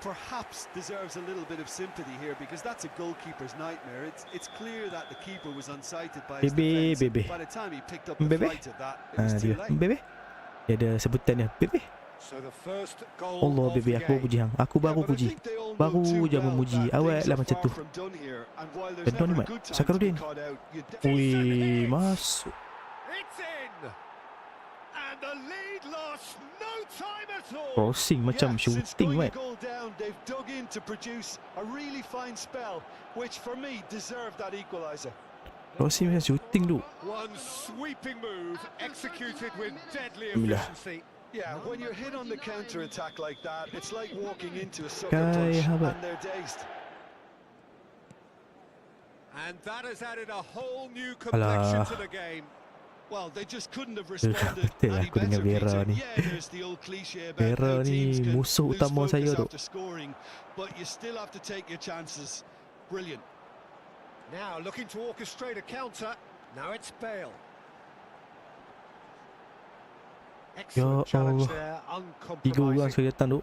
perhaps deserves a little bit of sympathy here, because that's a goalkeeper's nightmare. It's clear that the keeper was unsighted by his defence. Bebe. By the time he picked up the Bebe. flight of that, it was too Dia. late. Bebe. Dia ada sebutan dia. Bebe. So the first goal Allah, of bebe. the Aku game. puji hang. Aku Yeah, baru but I puji. think they all know Baru too je well memuji. that Awak things lah are macam far tu. from done here, and while there's Kedon ni, never a Mat. good time to be Sakarudin. caught out, you Wih, masuk. It's in. And the lead lost no time at all. Crossing macam Yeah, since shooting, going Mat. a goal down, they've dug in to produce a really fine spell, which for me deserved that equaliser. Crossing macam shooting tu. One sweeping move executed with deadly Alhamdulillah. efficiency. Yeah, when you're hit on the counter attack like that, it's like walking into a sucker Kai punch, Havertz. and they're dazed. And that has added a whole new complexion Alah. to the game. Well, they just couldn't have Betul responded lah any aku dengan better, Vera Peter. ni. Yeah, there's the old cliche about Vera how ni teams can musuh lose utama focus saya tu. after scoring, but you still have to take your chances. Brilliant. Now looking to orchestrate a counter. Now it's Bale. Excellent challenge there, 3 orang uncompromising. sekali datang tu.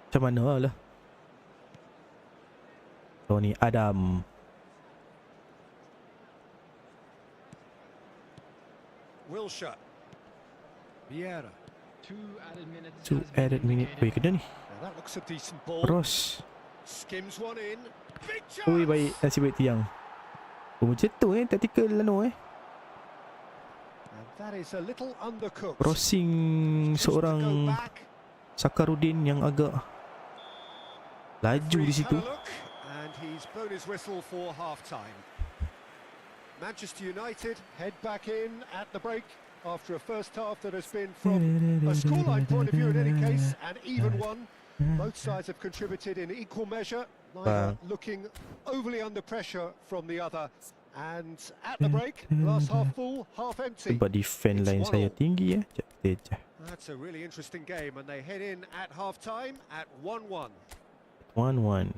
Macam mana lah. Tony Adam. Wilshere. Vieira. 2 added minute. Weh, kena ni. Now that looks a decent ball. Cross. Skims one in. Big chance. Ui, baik. Nasib baik tiang. Oh, macam tu tactical Lano And that is a little undercooked. Crossing Chooses to go seorang back. Sakarudin yang agak laju di Referee's situ. had a look, and he's blown his whistle for half-time. Manchester United head back in at the break after a first half that has been, from a scoreline point of view in any case, an even one. Both sides have contributed in equal measure, neither looking overly under pressure from the other. And at the break, glass half full, half empty. Sebab defend line saya tinggi Sekejap kita je. That's a really interesting game, and they head in at half-time at 1-1. 1-1.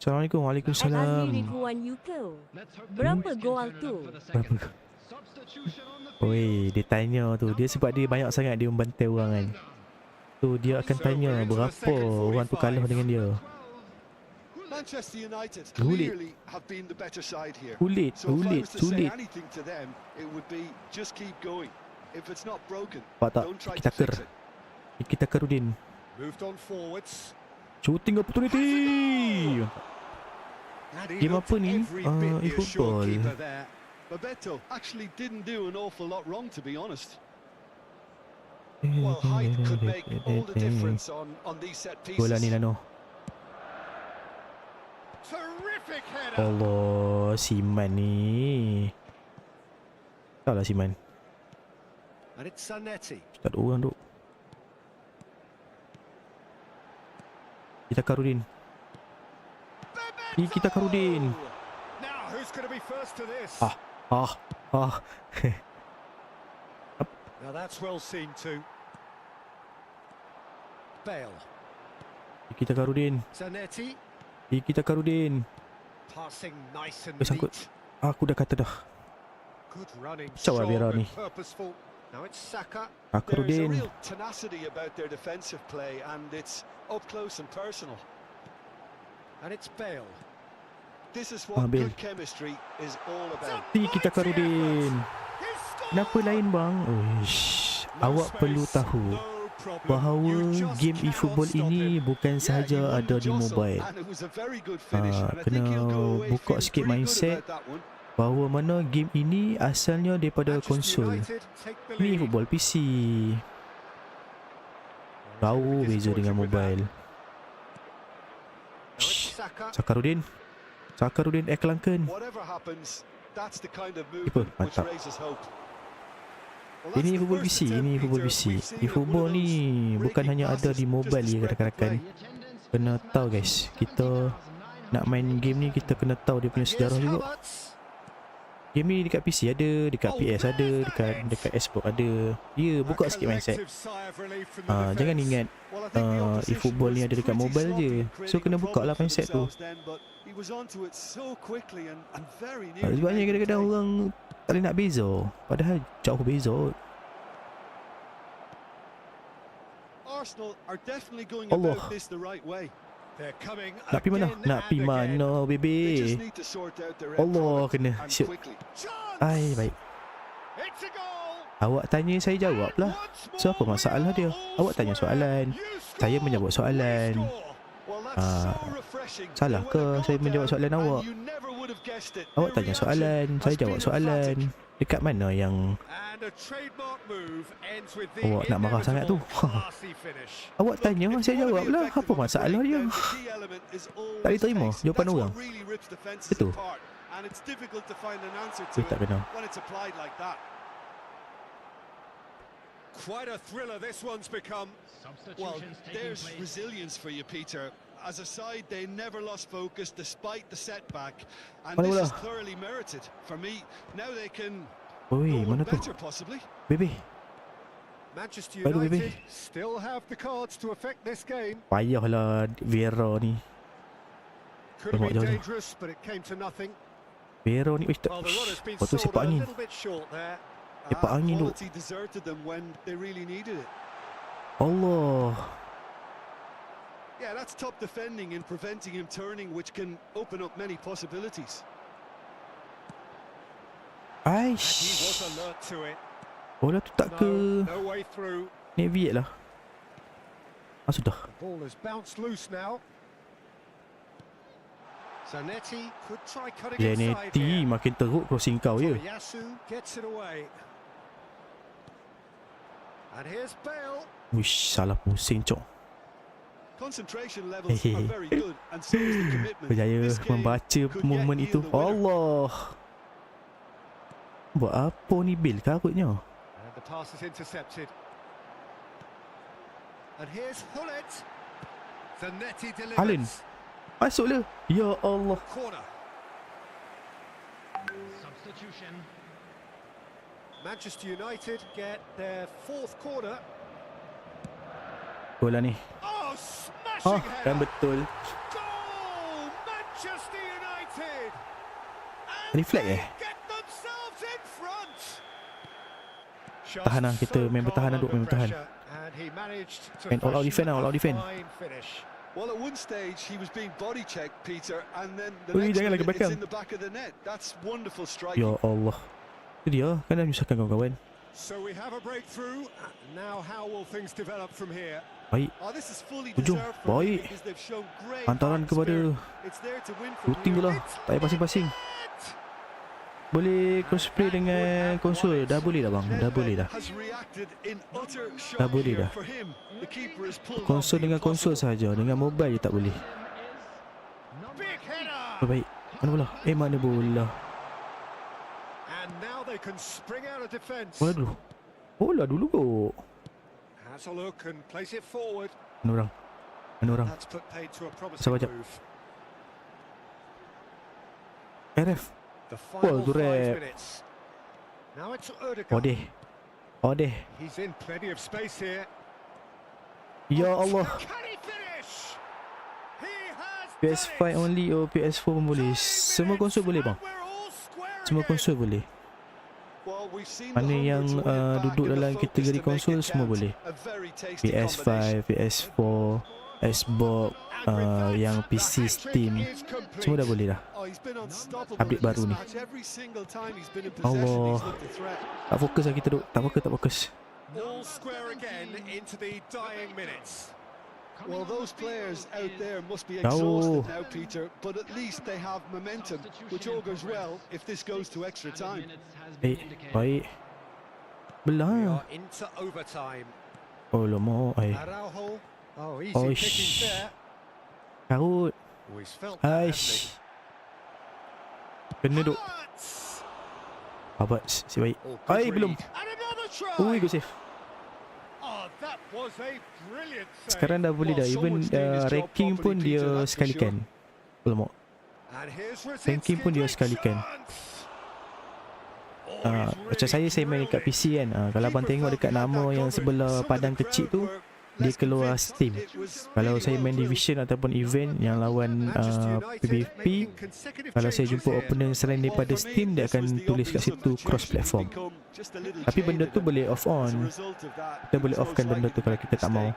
Assalamualaikum. Waalaikumsalam. Ridwan Yuko. Berapa gol tu? Oi, dia tanya tu. Dia sebab dia banyak sangat dia membantai orang kan. Tu dia akan tanya berapa orang tu kalah dengan dia. Manchester United Sulit. clearly have been the better side here. Sulit, So if I was to say sulit. anything to them, it would be just keep going. If it's not broken, Nampak tak? don't try Kita to fix ker. it. Kita Karudin. Moved on forwards. Shooting opportunity. And he Game looked apa ni? every bit the assured efootball. keeper there. Bebeto actually didn't do an awful lot wrong, to be honest. Eh, Well, height could make all the difference on these set Bola ni pieces. Nano. Terrific header. Allah, Siman ni. Tahu lah Siman. And it's Zanetti. Tak ada orang tu. Kita Karudin. Ni kita Karudin. Now who's going to be first to this? Ah. Now that's well seen too. Bale. Kita Karudin. Zanetti. Kita Karudin. Passing nice and Sangkut. neat. Aku dah kata dah. Good running, Kacau lah strong Vera and ni. purposeful. Now it's Saka. There's a Karudin. real tenacity about their defensive play, and it's up close and personal. And it's Bale. This is what Bale. good chemistry is all about. Kita Karudin. He's scored! Kenapa lain bang? Uish, No awak space, perlu tahu no problem. bahawa You just game cannot efootball stop ini him. bukan sahaja Yeah, he won ada the di jostle, mobile. and it was a very good finish, and I think Kena he'll go away buka feeling sikit pretty good mindset about that one. bahawa mana game ini asalnya daripada Manchester konsol. United take the Ini lead. football PC. Jauh Really beza dengan disappointed with that. mobile. Now it's Saka. Sakarudin Eklanken. Whatever happens, that's the kind of Keeper, movement which mantap. raises hope. Well, that's Ini the football first PC, attempt, ini football Peter. PC. We've seen that Football one of ni those bukan breaking hanya ada passes di just mobile to je spread the kadang-kadang. play. Kena tahu guys, kita nak main game ni kita kena tahu dia punya And sejarah here's juga. Havertz. Game ni dekat PC ada, dekat PS ada, dekat Xbox ada. Ya, A buka sikit mindset. collective sigh of relief from the Jangan defence. ingat Well, I think the opposition eFootball ni was ada dekat pretty mobile sloppy je. in So creating kena a buka lah problem for mindset tu. themselves then, but he was onto it so quickly and very near to Sebabnya making a kadang-kadang mistake. orang tak boleh nak beza. Padahal jauh beza. Arsenal are definitely going Allah. about this the right way. They're coming Nak pi mana? again Nak pi and again. mana, They bebe? just need to sort out their end Allah, product kena. and Siap. quickly. Chance! Ai, baik. It's a goal. Awak tanya saya jawab lah. Once So apa more, masalah we dia? are all Awak tanya square. soalan. You Saya score, menjawab soalan. we score. Well, that's so Ah, refreshing. salah They ke went a saya goal menjawab down soalan and awak? you never would have guessed it. Awak Their tanya reaction soalan, saya has jawab been soalan. emphatic. Dekat mana yang And a trademark move ends with the awak nak marah sangat tu? inevitable classy finish. Awak tanya, If saya you wanna jawab be lah. effective Apa on the masalah break, dia? then the key element is always Tak boleh terima pace. jawapan That's orang. what really rips defenses Betul. apart, and it's difficult to find an answer to Dia tak it kena. when it's applied like that. Quite a thriller this one's become. Well, Substitutions taking there's place. resilience for you, Peter. as a side, they never lost focus despite the setback, and Mana this bola? is thoroughly merited. For me, now they can Oi, go on mana tu? better possibly. Bebe. Manchester Baru, baby. United still have the cards to affect this game. Payahlah Vieira ni. Could have Tengok been jauh-jauh. dangerous, but it came to nothing. Vieira ni, Well, the run has been lepas tu sold sepak a angin. little bit short there. Sepak angin tu. Quality deserted them when they really needed it. Allah. Yeah, that's top defending and preventing him turning, which can open up many possibilities. And he was Aish. alert to it. Bola tu tak ke No way through. Navy lah. Sudah. The ball has bounced loose now. Zanetti could try cutting inside Zanetti here. makin teruk crossing kau ya. Yasu gets it away. And here's Bale. Wish, salah pusing cok. Concentration levels are very good, and so is the commitment. Berjaya This game membaca could movement yet itu. yield a winner. Allah. Buat apa ni Bill karutnya? And the pass is intercepted. And here's Hullet. Zanetti delivers. Allen. Masuk le. Ya Allah. Corner. Substitution. Manchester United get their fourth corner. Bola ni. Oh, smashing Kan header. betul. Goal! Manchester United. And Tadi flag they eh? get themselves in front. Tahan lah, kita main bertahan lah, duk main bertahan. And he managed to Main all out fashion defend lah, all out a defend. fine finish. Well, at one stage he was being body checked, Peter, and then the Ui, next jangan lagi minute it's belakang. in the back of the net. That's wonderful striking. Ya Allah. Itu dia kan dah menyusahkan kawan-kawan. So we have a breakthrough. Now how will things develop from here? Baik. Oh, this is fully Hujung. deserved for them Baik. because they've shown great Hantaran fighting kepada spirit. It's there to win from Routing here. bola. Tak payah pasing-pasing. Boleh crossplay dengan konsol. Dah boleh dah bang. Dah boleh dah. Has reacted in utter shock Dah boleh here. dah. For him, the keeper has pulled off Konsol the dengan konsol impossible. saja. Dengan mobile je tak boleh. Big header. Oh, baik. Mana bola? Mana bola? And now they can spring out of defence. Bola dulu. Bola dulu kok. Has a look and place it forward. Mana orang? Mana orang? That's put paid to a promising Sabar jap. move. RF. The final tu 5 rep. minutes. Now it's Odegaard. Odeh. Odeh. He's in plenty of space here. Ya Allah. Can he finish? He has PS5 done it. only or PS4 pun boleh. Semua konsol boleh bang. And we're all square Semua again. konsol boleh. Well, we've seen Mana the hunger yang to win it back duduk and the dalam focus kategori to make konsol it semua count. boleh. A very tasty PS5, combination. PS4, Xbox, yang PC, Steam, semua dah boleh dah. Oh, he's been unstoppable Update in baru this ni. match. Every single time he's been in possession, Allah. he's looked a threat. Tak fokus lah kita duk. Tak fokus. All square again into the dying minutes. Well, those players out there must be No. exhausted now, Peter, but at least they have momentum, which augurs well if this goes to extra time. Baik. We Belah. are into overtime. Oh lama. Araujo. Oh, easy Oh, pickings there. Karut. Oh, he's felt that, hasn't Aish. Kena he? duk. Havertz. Havertz. Si baik. Oh, good Ai, belum. read. And another try. Ui, good save. Oh, that was a brilliant save. Sekarang dah boleh dah. Even ranking pun dia sekalikan. Lama. And here's Ranking pun dia Great sekalikan. chance. Oh, he's Macam really saya main dekat drilled it. PC kan. Kalau abang tengok dekat nama yang sebelah padang kecil tu, dia keluar Steam. Kalau saya main Division ataupun event yang lawan PVP, kalau saya jumpa opponent selain daripada Steam, dia akan tulis kat situ cross platform. Tapi benda tu boleh off on. Kita boleh offkan benda tu kalau kita tak mau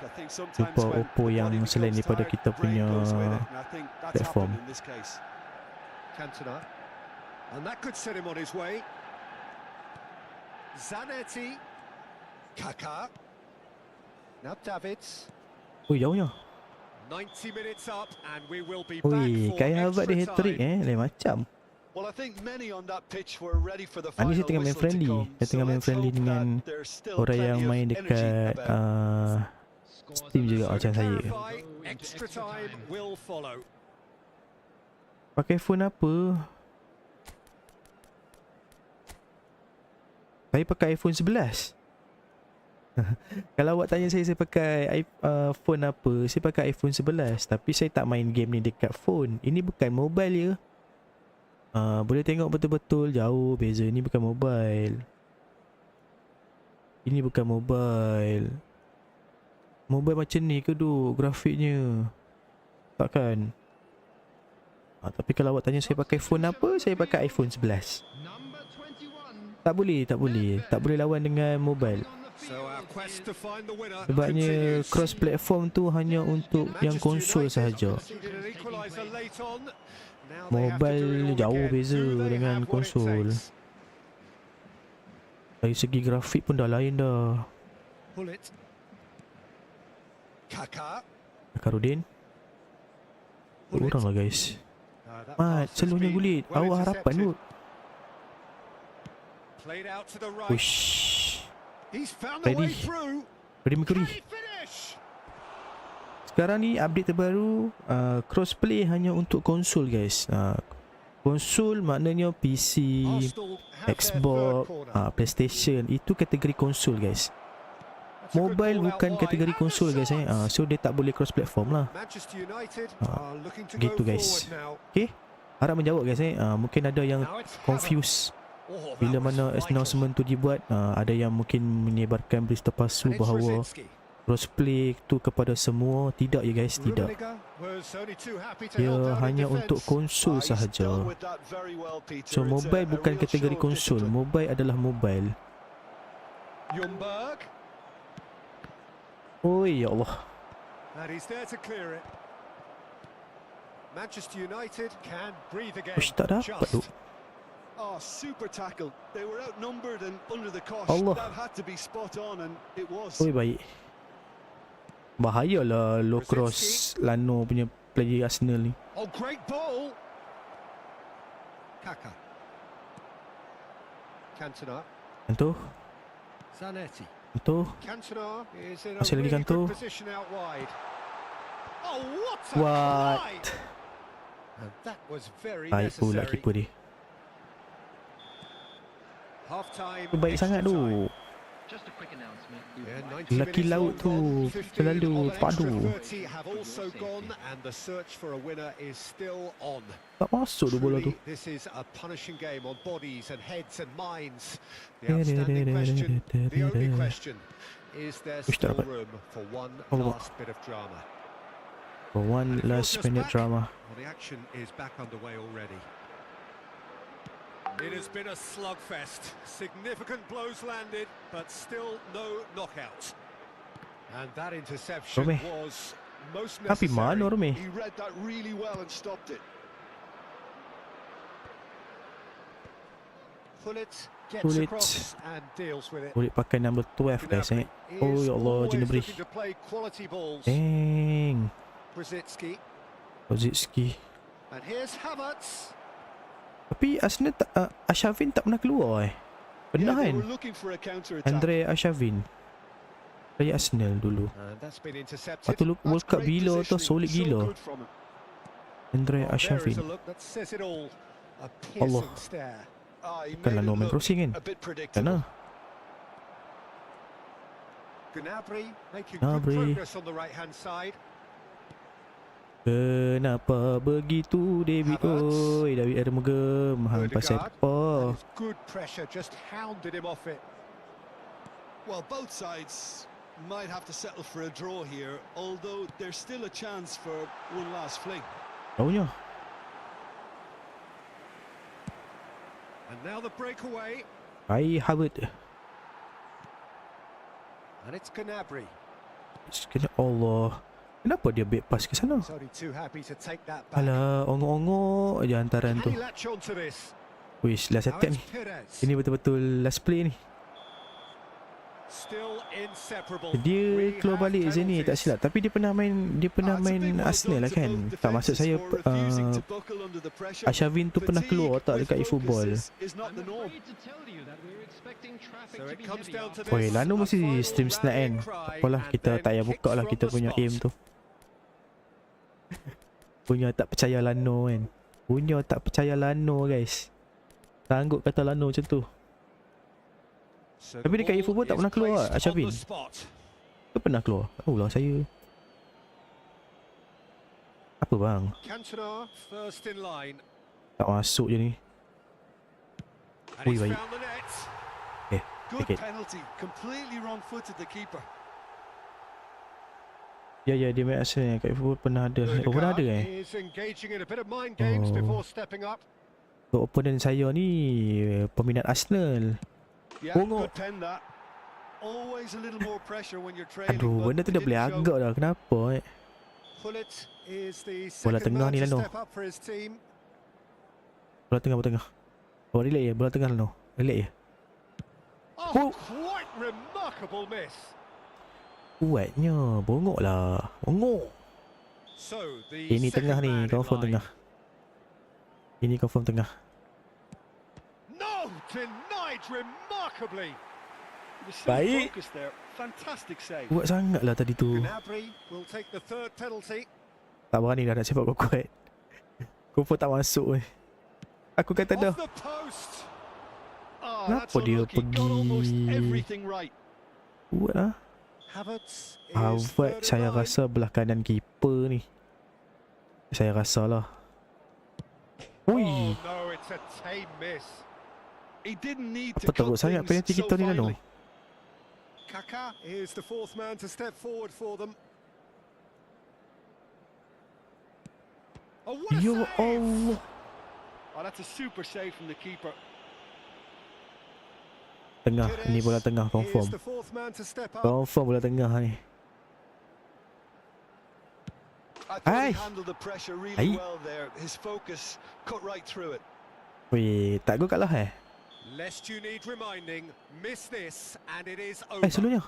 jumpa Oppo yang selain daripada kita punya platform. Cantona. And that could set him on his way. Zanetti. Kaká. Now Davids. Ui, jauhnya. 90 minutes up and we will be back Ui, for kayak Harvard dia extra hat-trick time. lain macam. Well, I think many on that pitch were ready for the Ni final saya tengah main whistle to friendly. come. Saya tengah So main let's friendly hope dengan that there's still orang yang plenty of main energy dekat about. Steam juga macam saya. Clarify, extra time will follow. Pakai phone apa? Saya pakai iPhone 11. Kalau awak tanya saya pakai phone apa, saya pakai iPhone 11. Tapi saya tak main game ni dekat phone. Ini bukan mobile ya. Boleh tengok betul-betul jauh beza. Ni bukan mobile. Ini bukan mobile. Mobile macam ni ke tu grafiknya? Takkan. Tapi kalau awak tanya saya pakai phone apa, saya pakai iPhone 11. Number 21. Tak boleh, tak boleh. Tak boleh lawan dengan mobile. So our quest to find the winner Sebabnya continues. cross platform tu hanya untuk yang konsol sahaja. Conceded an equaliser late on. Now they have to do it Mobile all jauh again. beza Do they dengan have what it konsol. takes? Dari segi grafik pun dah lain dah. Pull it. Kaka. Karudin. Pull it. Orang lah guys. That Mat, pass has seluruhnya been gulit. well Awak harapan tu. intercepted. Played out to the right. Wish. He's found the way Ready. through. Freddie Can Mercury. he finish? Sekarang ni update terbaru, crossplay hanya untuk konsol guys. Konsol maknanya PC, Arsenal have their third Xbox, corner. PlayStation. Itu kategori konsol guys. That's a good Mobile ball out bukan wide. kategori And konsol the guys shots. So dia tak boleh cross platform lah. Manchester United Ah, are looking to gitu, go guys. forward now. Okay, harap menjawab guys mungkin ada yang Now it's confused Havertz. Oh, that bila was mana vital. announcement tu dibuat. Ada yang mungkin menyebarkan berita palsu And it's bahawa Rosicky. crossplay tu kepada semua. Tidak ya guys, tidak. Rummenigge was only too happy to Dia help out in hanya defence. untuk konsol He's dealt sahaja. with that very well, Peter. So It's mobile a bukan real kategori show of konsol. discipline. Mobile adalah mobile. Ljungberg. Oi ya Allah. And he's there to clear it. Manchester United can breathe again. Ush, tak dapat tu. Just. Oh, super tackle. They were outnumbered and under the cosh. Allah. That had to be spot on, and it was. Oi baik. Bahayalah low cross Lano punya player Arsenal ni. Oh, great ball. Kaka. Cantona. Kanto, Zanetti. kanto. Cantona is in a Masih lagi really Kanto. good position out wide. Oh, what a What? glide. And that was very Baik pula necessary. keeper dia. Half time. Baik sangat tu. Just a quick announcement. Yeah, 90 Lelaki minutes laut long tu gone, 15 selalu of an extra padu. 30 have also gone, and the search for a winner is still on. Tak masuk tu bola tu. Truly, this is a punishing game on bodies and heads and minds. The outstanding question, the only question, is there Ush, tak still dapat. room for one Allah. last bit of drama? For one And it last feels just minute back. drama. Well, the action is back underway already. It has been a slugfest. Significant blows landed, but still no knockout. And that interception Rome. was most Tapi necessary. mana Rome? He read that really well and stopped it. Pullet gets Pullet. across and deals with it. Boleh pakai number 12 guys Gnabry Oh is ya Allah, always Gnabry. looking to play quality balls. Dang. Brzezinski. Kozicki. And here's Havertz. Tapi Arsenal tak, Arshavin tak pernah keluar Pernah Yeah, they kan? were looking for a counter attack. Andre Arshavin dari Arsenal dulu. And that's been intercepted. Lepas tu World Cup bila tu solid gila. good from him. Andre Well, there is Arshavin. a look that says it all. A Allah. piercing stare. He Bukanlah made it normal look crossing kan? a bit Tak predictable. nak. Gnabry making Gnabry. good progress on the right-hand side. Kenapa begitu David? Havertz. Oi, David Ermugem. Hang pasal Odegaard. apa? And his good pressure just hounded him off it. Well, both sides might have to settle for a draw here, although there's still a chance for one last fling. Taunya. And now the breakaway. Hai Harvard. And it's Gnabry. Kena Allah. Kenapa dia back pass ke sana? He's only too happy to take that back. Alah, ongok-ongok je hantaran tu. Can he latch on to this? Wish, last Now attack it's ni. Perez. Ini betul-betul last play ni. Still inseparable. Dia We keluar have balik Zeni tak penalties. silap. Tapi dia pernah main It's a big main well Arsenal done lah to kan. both Tak maksud saya defences for refusing to buckle under the pressure. Arshavin tu pernah keluar tak dekat Fatigue with efootball. focus is not the norm. So it comes down to this. Oi, Lano A mesti final stream snap kan. rallying cry Apalah, and kita then tak payah buka kicks lah from kita the punya spot. aim tu. Punya tak percaya Lano kan. Punya tak percaya Lano guys. Sanggup kata Lano macam tu. So Tapi the dekat ball efootball tak is pernah keluar, placed on Achavin. the spot. Ke pernah keluar? Oh lah saya. Apa bang? Cantona first in line. Tak masuk je ni. And Ui, he's baik. found the net. Good Okay. penalty. Completely wrong-footed, the keeper. Ya dia main Arsenal kat efootball pernah ada. Oh pernah ada Is engaging in a bit of mind games Oh. before stepping up. So, opponent saya ni peminat Arsenal. Yeah, Bongok. good pen that. Always a little more pressure when you're trailing. Aduh, but benda tu it dah boleh didn't show. agak dah. Kenapa Pullet is the Bola second tengah man ni to lah, no. step up for his team. Bola tengah. Oh, relax je. Bola tengah lah, no. Relax je. Oh, quite remarkable miss. Kuatnya. Bongok lah. Bongok. So the Ini second tengah ni. man in Confirm line. tengah. Ini confirm tengah. No, denied remarkably. He was so Baik. focused there. Fantastic save. Kuat sangat lah tadi tu. Gnabry will take the third penalty. Tak berani dah nak sepak kuat. Confirm tak masuk. Aku kata dah. Off the post. Oh, Kenapa that's dia unlucky. Got almost pergi? everything right. Kuat lah. Havertz is Harvard third in saya line. rasa belah kanan keeper ni. Saya rasa lah. Ui. Oh no, it's a tame miss. He didn't need to Apa teruk cut sangat things penalti so kita ni lah, no. finely. Kaka is the fourth man to step forward for them. Oh, what a Ya save! Allah. Oh, that's a super save from the keeper. Tengah. Ni bola tengah Is confirm. the fourth man to step up. Confirm bola tengah ni. I thought Ai. he handled the pressure really Ai. well there. His focus cut right through it. Weh, tak gol kalah Lest you need reminding, miss this and it is over. Selalunya.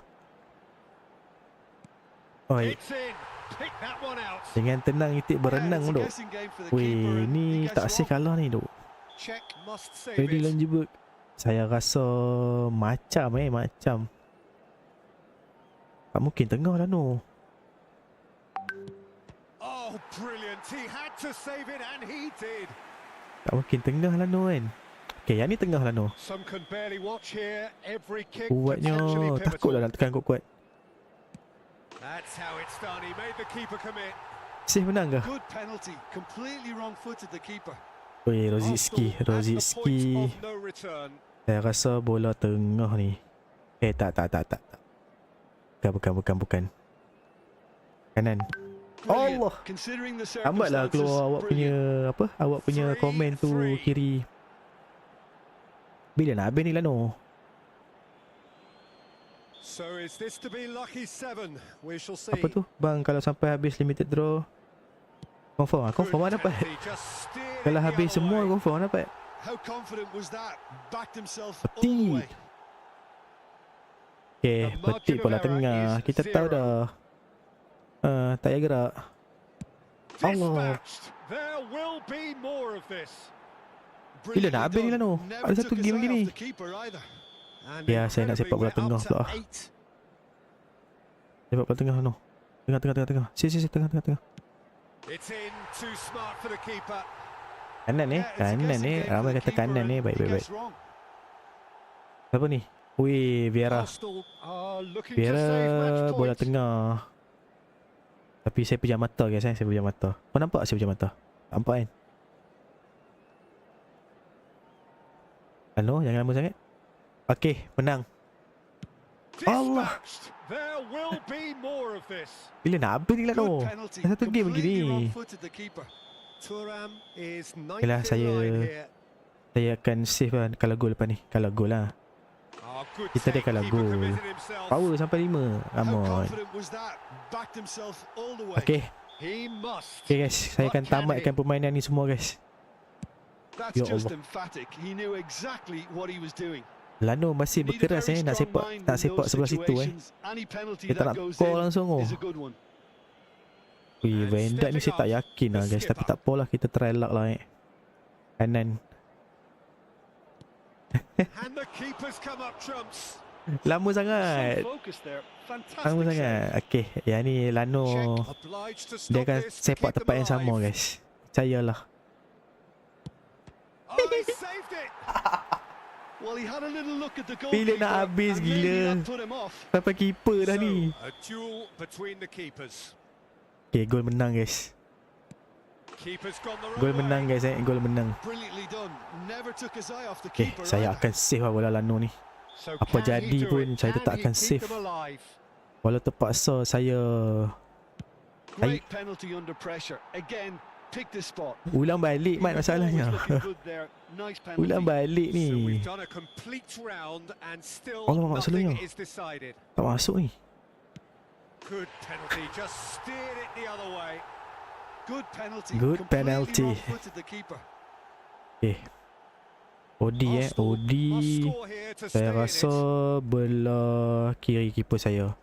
Oi, It's in. Pick that one out. dengan tenang itik berenang Yeah, it's a duk. guessing game for the Weh, keeper, and he ni gets tak it asyik wrong. kalah ni duk. Check must save Ready it. Lanjibuk. Saya rasa macam. Tak mungkin tengah lah no. Oh, brilliant. He had to save it and he did. Tak mungkin tengah lah no kan. Okay, yang ni tengah lah no. Some can barely watch here. Every kick Kuatnya. potentially Takut lah pivotal. nak tekan kuat-kuat. That's how it's done. He made the keeper commit. Save menang ke? Good penalty. Completely wrong-footed, the keeper. Weh, Rosicki. Arsenal at the point of no return. Saya rasa bola tengah ni. Tak. Bukan. Kanan. Brilliant. Allah. Considering the Lambat lah circumstances, keluar awak punya brilliant. apa? Awak punya 3-3. komen tu kiri. Bila nak habis ni lah no? So is this to be lucky 7? We shall see. Apa tu? Bang, kalau sampai habis limited draw confirm lah dapat. He just steered Kalau it the habis other semua way. confirm dapat. How confident was that? Backed himself all the Peti. way. Okay, The margin betik of bola error tengah. is Kita tahu 0. dah. Tak payah gerak. Allah. Dispatched. There will be more of this. Bila nak habis ni lah no? Never Ada took satu his game eye lagi ni. off the keeper either. And Ya, saya nak sepak bola incredibly, tengah we're up pula. to 8. Sepak bola tengah no. Tengah. Si, tengah. It's in, too smart for the keeper. Kanan Yeah, it's a kanan guessing game for ramai the kata keeper kanan and he baik. gets wrong. Siapa ni? Wih, Vieira. Arsenal are looking to save match Vieira bola point. tengah. Tapi saya pejam mata guys, saya pejam mata. Kau nampak saya pejam mata? Nampak kan? Halo, jangan lama sangat. Okey, menang. Allah. Dispatched. There will be more of this. Bila nak habis ni lah Good tu? penalty. Dah satu game lagi Completely ni. wrong-footed, the keeper. Thuram is ninth Yalah, in saya- line here. Saya akan save lah kalau gol lepas ni. Kalau gol lah. Oh, good Kita dia take. kalah Keeper gol. committed himself. Power sampai 5. How Come on. confident was that? Backed himself all the way. Okey. He must. Okey guys, saya akan What can tamatkan he? permainan ni semua guys. That's Ya just Allah. emphatic. He knew exactly what he was doing. Lano masih Need a berkeras very nak strong sepak mind nak in sepak those sebelah situ situations. Any penalty Dia tak that nak goes call in langsung is a good one. Wih, And Van Dijk ni saya tak stepping yakin lah the guys. Tapi skipper. tak apa lah, kita try luck lah Kanan. And the keeper's come up trumps. Lama So sangat. focused there. Lama Fantastic sangat. save. Okay, yang ni Lano Check obliged to dia stop akan this to sepak keep tempat them yang sama alive. guys. Percayalah. Oh, he saved it. Well, he had a little look at the Bila goalkeeper nak habis and maybe gila. that put him off. Sampai keeper dah ni. So, a duel between the keepers. Okay, gol menang guys. Keeper's gone the wrong Gol way. menang guys Gol menang. Brilliantly done. Never took his eye off the Okay, keeper. saya either. akan save lah bola Lano ni. So Apa can jadi he do pun it? saya tetap Can he akan keep save. them alive? Walau terpaksa saya Great penalty under pressure. Again, pick the spot. ulang balik Mat He was masalahnya. always looking good there. Nice penalty. Ulang balik So we've ni. done a complete round and still Alamak, nothing masalahnya. is decided. Tak masuk ni. Good penalty, just steered it the other way. Good penalty. Good Completely penalty. wrong-footed the keeper. Okay. Odi Arsenal Odi. must score here to Saya stay in rasa it. belah kiri keeper saya.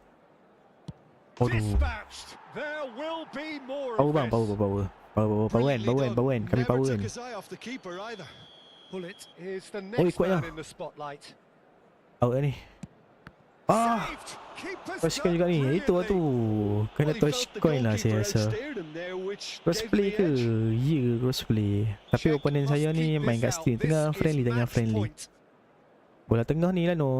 Aduh. Dispatched. There will be more Power of bang, this. power kan, Brilliantly power kan. done. Kami Never power took kan. his eye off the keeper either. Bullet is the Oi, next kuatnya. man in the spotlight. Out ni. Ah, Saved. Keeper's touch coin juga ni. done Itu lah tu. brilliantly. Kena Well, he touch felt the coin lah saya goalkeeper rasa. outstared him there, which gave him Crossplay the ke? edge. Ya, crossplay. Tapi Czech opponent must saya ni keep main this kat out. stream. Tengah This is friendly, tengah match friendly. point. Bola tengah ni Lano.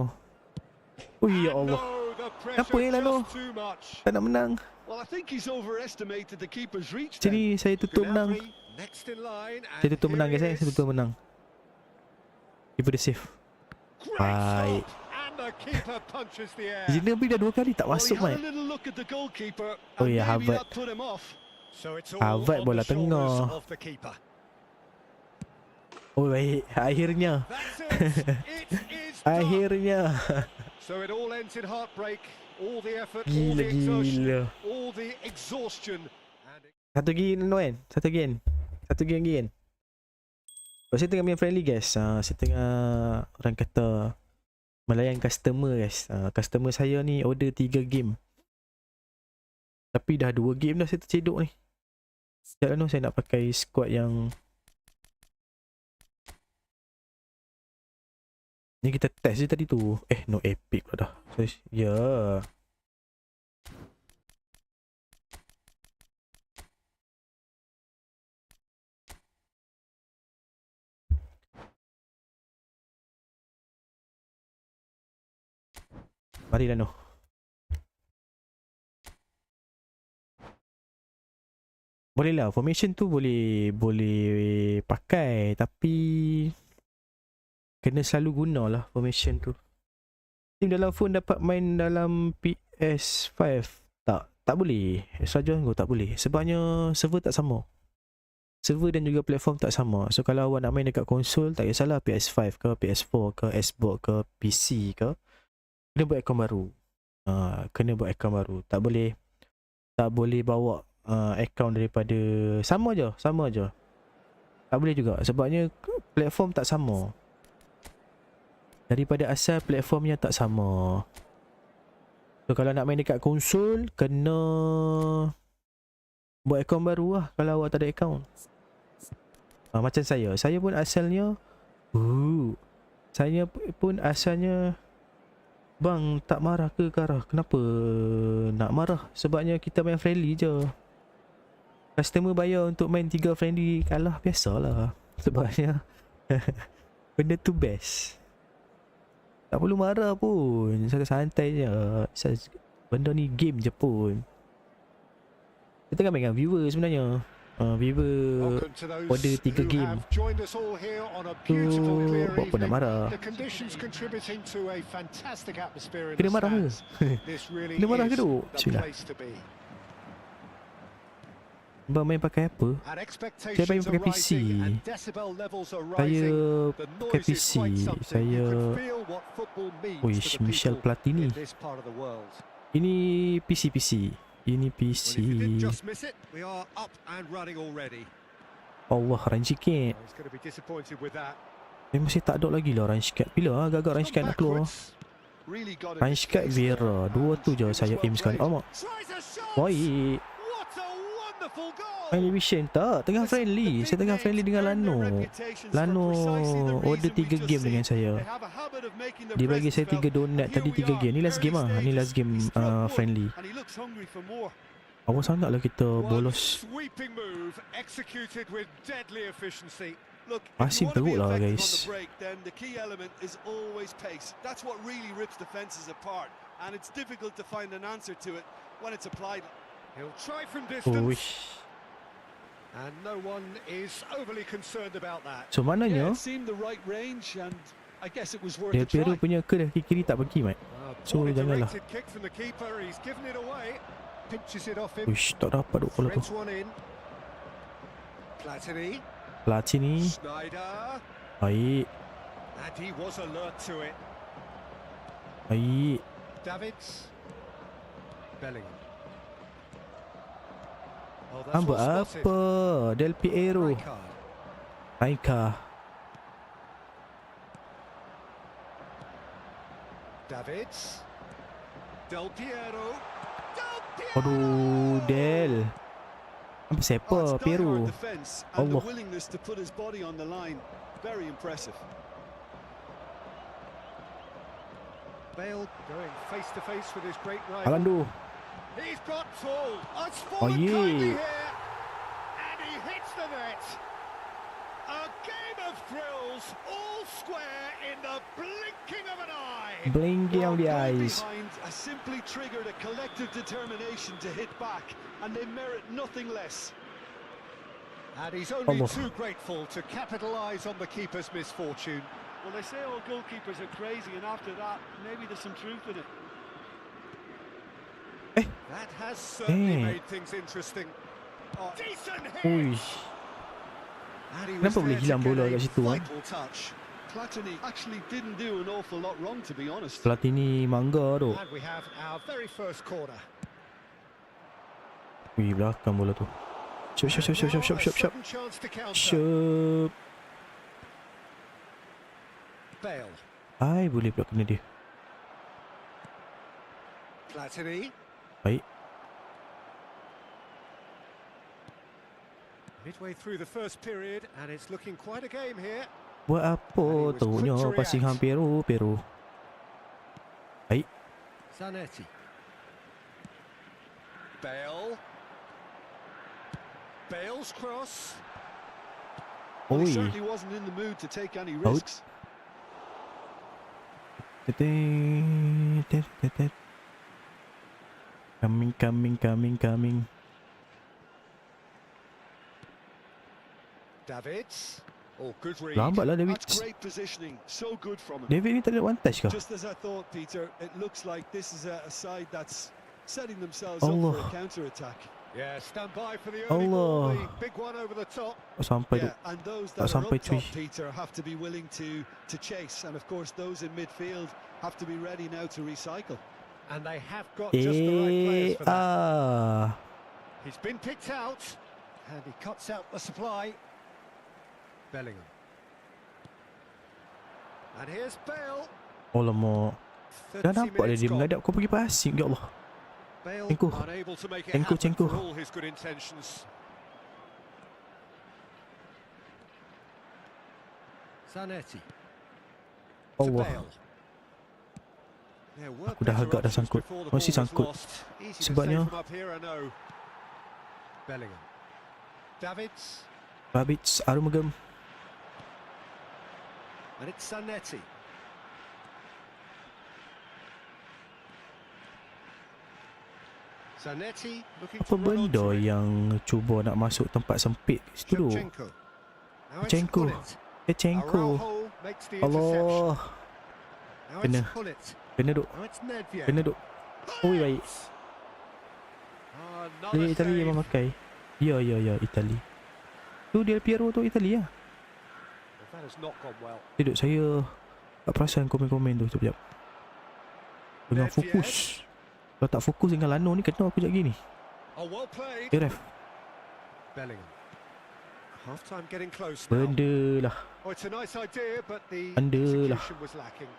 Ui, ya And Allah. no, the Apa pressure ni, Lano? just too much. Tak nak menang. Well, I think he's overestimated the keeper's reach. Sini saya tutup menang. Gnabry next in line, and Saya tutup menang here guys. he Saya is. tutup menang. Keeper dia safe. Great Baik. stop, and the keeper punches the air. Gnabry dah 2 kali tak Well, masuk he had Mat. a little look at the goalkeeper, Oh, and yeah, maybe Harvard. that put him off. So it's all Harvard on bola the shoulders tengah. of the keeper. Oh baik. Akhirnya. That's it. It is done. Akhirnya. So it all ends in heartbreak. All the effort, all Gila, the exertion, gila. all the exhaustion. And Satu game Lano kan? Satu game lagi kan? Saya tengah main friendly guys. Saya tengah orang kata melayan customer guys. Customer saya ni order 3 game. Tapi dah 2 game dah saya tercedok ni. Sekejap Lano saya nak pakai squad yang ni kita test je tadi tu. No epic pula dah. So, ya. Mari Lano. Boleh lah, formation tu boleh pakai, tapi kena selalu guna lah formation tu. Team dalam phone dapat main dalam PS5 tak boleh. Saja tak boleh. Sebabnya server tak sama. Server dan juga platform tak sama. So kalau awak nak main dekat konsol, tak kisahlah PS5 ke, PS4 ke, Xbox ke, PC ke, kena buat akaun baru. Kena buat akaun baru. Tak boleh bawa akaun daripada sama je. Tak boleh juga sebabnya platform tak sama. Daripada asal platformnya tak sama. So kalau nak main dekat konsol, kena buat akaun baru lah kalau awak tak ada akaun. Macam saya pun asalnya saya pun asalnya bang tak marah ke Karah? Kenapa nak marah? Sebabnya kita main friendly je. Customer bayar untuk main 3 friendly kalah, biasalah. Sebabnya benda tu best. Tak perlu marah pun, santai je. Benda ni game je pun. Kita tengah main dengan viewer sebenarnya. Viewer welcome to those order 3 who game. have joined us all here on a Tu beautiful clear buat apa nak evening. marah? The conditions contributing to a fantastic atmosphere in Kena the marah ke? stands. This really Kena marah ke is tu? the Bismillah. place to be. Abang main pakai apa? And expectations Saya main are pakai PC. rising and decibel levels are Saya rising. The pakai noise is PC. quite something. Saya You can feel what football means Uish, to the Michel people Platini. in this part of the world. Ini PC. Ini Well, if you PC. did just miss it, we are up and running already. Allah, range sikit. He's going to be disappointed with that. Masih tak ada lagi lah range card. Bila agak-agak range card nak keluar? Really got Range card Vera. 2 tu je saya aim sekali. Alamak. Tries a shot. Baik. What a wonderful goal. Main division tak? Tengah friendly. Saya tengah friendly dengan Lano. Lano order 3 game dengan saya. Dia bagi saya 3 donat tadi 3 game. Ni last game lah. Ni last game friendly. Awal sangat lah kita bolos. Sweeping move executed with deadly efficiency. Look, if Masih you want to be teruk lah, effective on guys. the break, then the key element is always pace. That's what really rips defenses apart, and it's difficult to find an answer to it when it's applied. He'll try from Oh, distance, wish. and no one is overly concerned about that. So Yeah, maknanya it seemed the right range, and I guess it was worth Del a Piero try. punya ke kiri tak pergi, Mat. So Poorly janganlah. directed kick from the keeper. He's given it away. Pinches it off him. Wish, tak dapat duk bola tu. Threads one in. Platini. Platini. Snyder. Baik. And he was alert to it. Baik. Davids. Bellingham. Oh, that's Hamba well spotted. apa? Del Piero. Rijkaard. Raika. Davids. Del Piero. Del Piero. Aduh, Del. Apa siapa? Oh, it's Piero. diehard defense and the Allah. willingness to put his body on the line. Very impressive. Bale going face to face with his great rival. Alando. He's got tall. It's Oh, fallen kindly yeah. here. And he hits the net. A game of thrills, all square in the blinking of an eye. Blinking of the Going eyes. behind has simply triggered a collective determination to hit back, and they merit nothing less. And he's only Allah. too grateful to capitalise on the keeper's misfortune. Well, they say all goalkeepers are crazy, and after that, maybe there's some truth in it. That has certainly Eh. made things interesting. Oh, decent hit. Ui. And he was Kenapa boleh there to hilang get bola a kat situ, eh? vital touch. Platini actually didn't do an awful lot wrong, to be honest. Platini mangga tu. And we have our very first corner. Ui, belakang bola tu. Shop, shop, shop, shop, shop, shop, shop, shop. Sudden chance to counter. Shop. Bale. Ai, boleh pula kena dia. Platini. Baik. Midway through the first period, and it's looking quite a game here. Buat apa teruknya passing hang Piero. Baik. Zanetti. Bale. Bale's cross. Well, he Oi. certainly wasn't in the mood to take any Out. risks. Coming. Davids. Oh, good read. Lambat lah David. That's great positioning. So good from him. David ni tak ada one touch kah? Just as I thought, Peter, it looks like this is a side that's setting themselves up for Allah. a counter-attack. Yeah, stand by for the early ball, Allah. the big one over the top. Sampai tu. Yeah, and those Tak that are sampai up top, cuy. Peter, have to be willing to chase. And of course, those in midfield have to be ready now to recycle. And they have got just the right players for that. Ah. He's been picked out, and he cuts out the supply. Bellingham. And here's Bale. Alamak. Dah 30 nampak minutes dia gone. menghadap kau pergi passing. Ya Allah. Bale Cengkuh. unable to make it Cengkuh, happen cengkuh. for all his good intentions. Zanetti. To Allah. Bale. There were Aku dah better agak dah options sangkut. before the Masih ball was sangkut. lost. Easy to Sebabnya- say from up here, I know. Bellingham. Davids. Babits, Arumagam. And it's Zanetti. Zanetti looking Apa to run benda onto it. yang cuba nak masuk tempat sempit kat situ tu? Shevchenko. Now it's Shevchenko. Gullit. Cengko. Araujo makes the interception. Allah. Now Kena. it's Gullit. Kena duk. Now it's Nedved. Kena duk. Ui, baik. Oh, Dia another Itali yang save. memakai. Ya, Itali. Tu Del Piero tu Itali lah. Well, that has not gone well. Dia duk, saya tak perasan komen-komen tu sekejap. Dengan Nedved. fokus. Kalau tak fokus dengan Lano ni kena aku sekejap gini. Oh, well played. Ya ref. Bellingham. Half time getting close now. Benda lah. Oh, it's a nice idea, but the Benda lah. execution was lacking.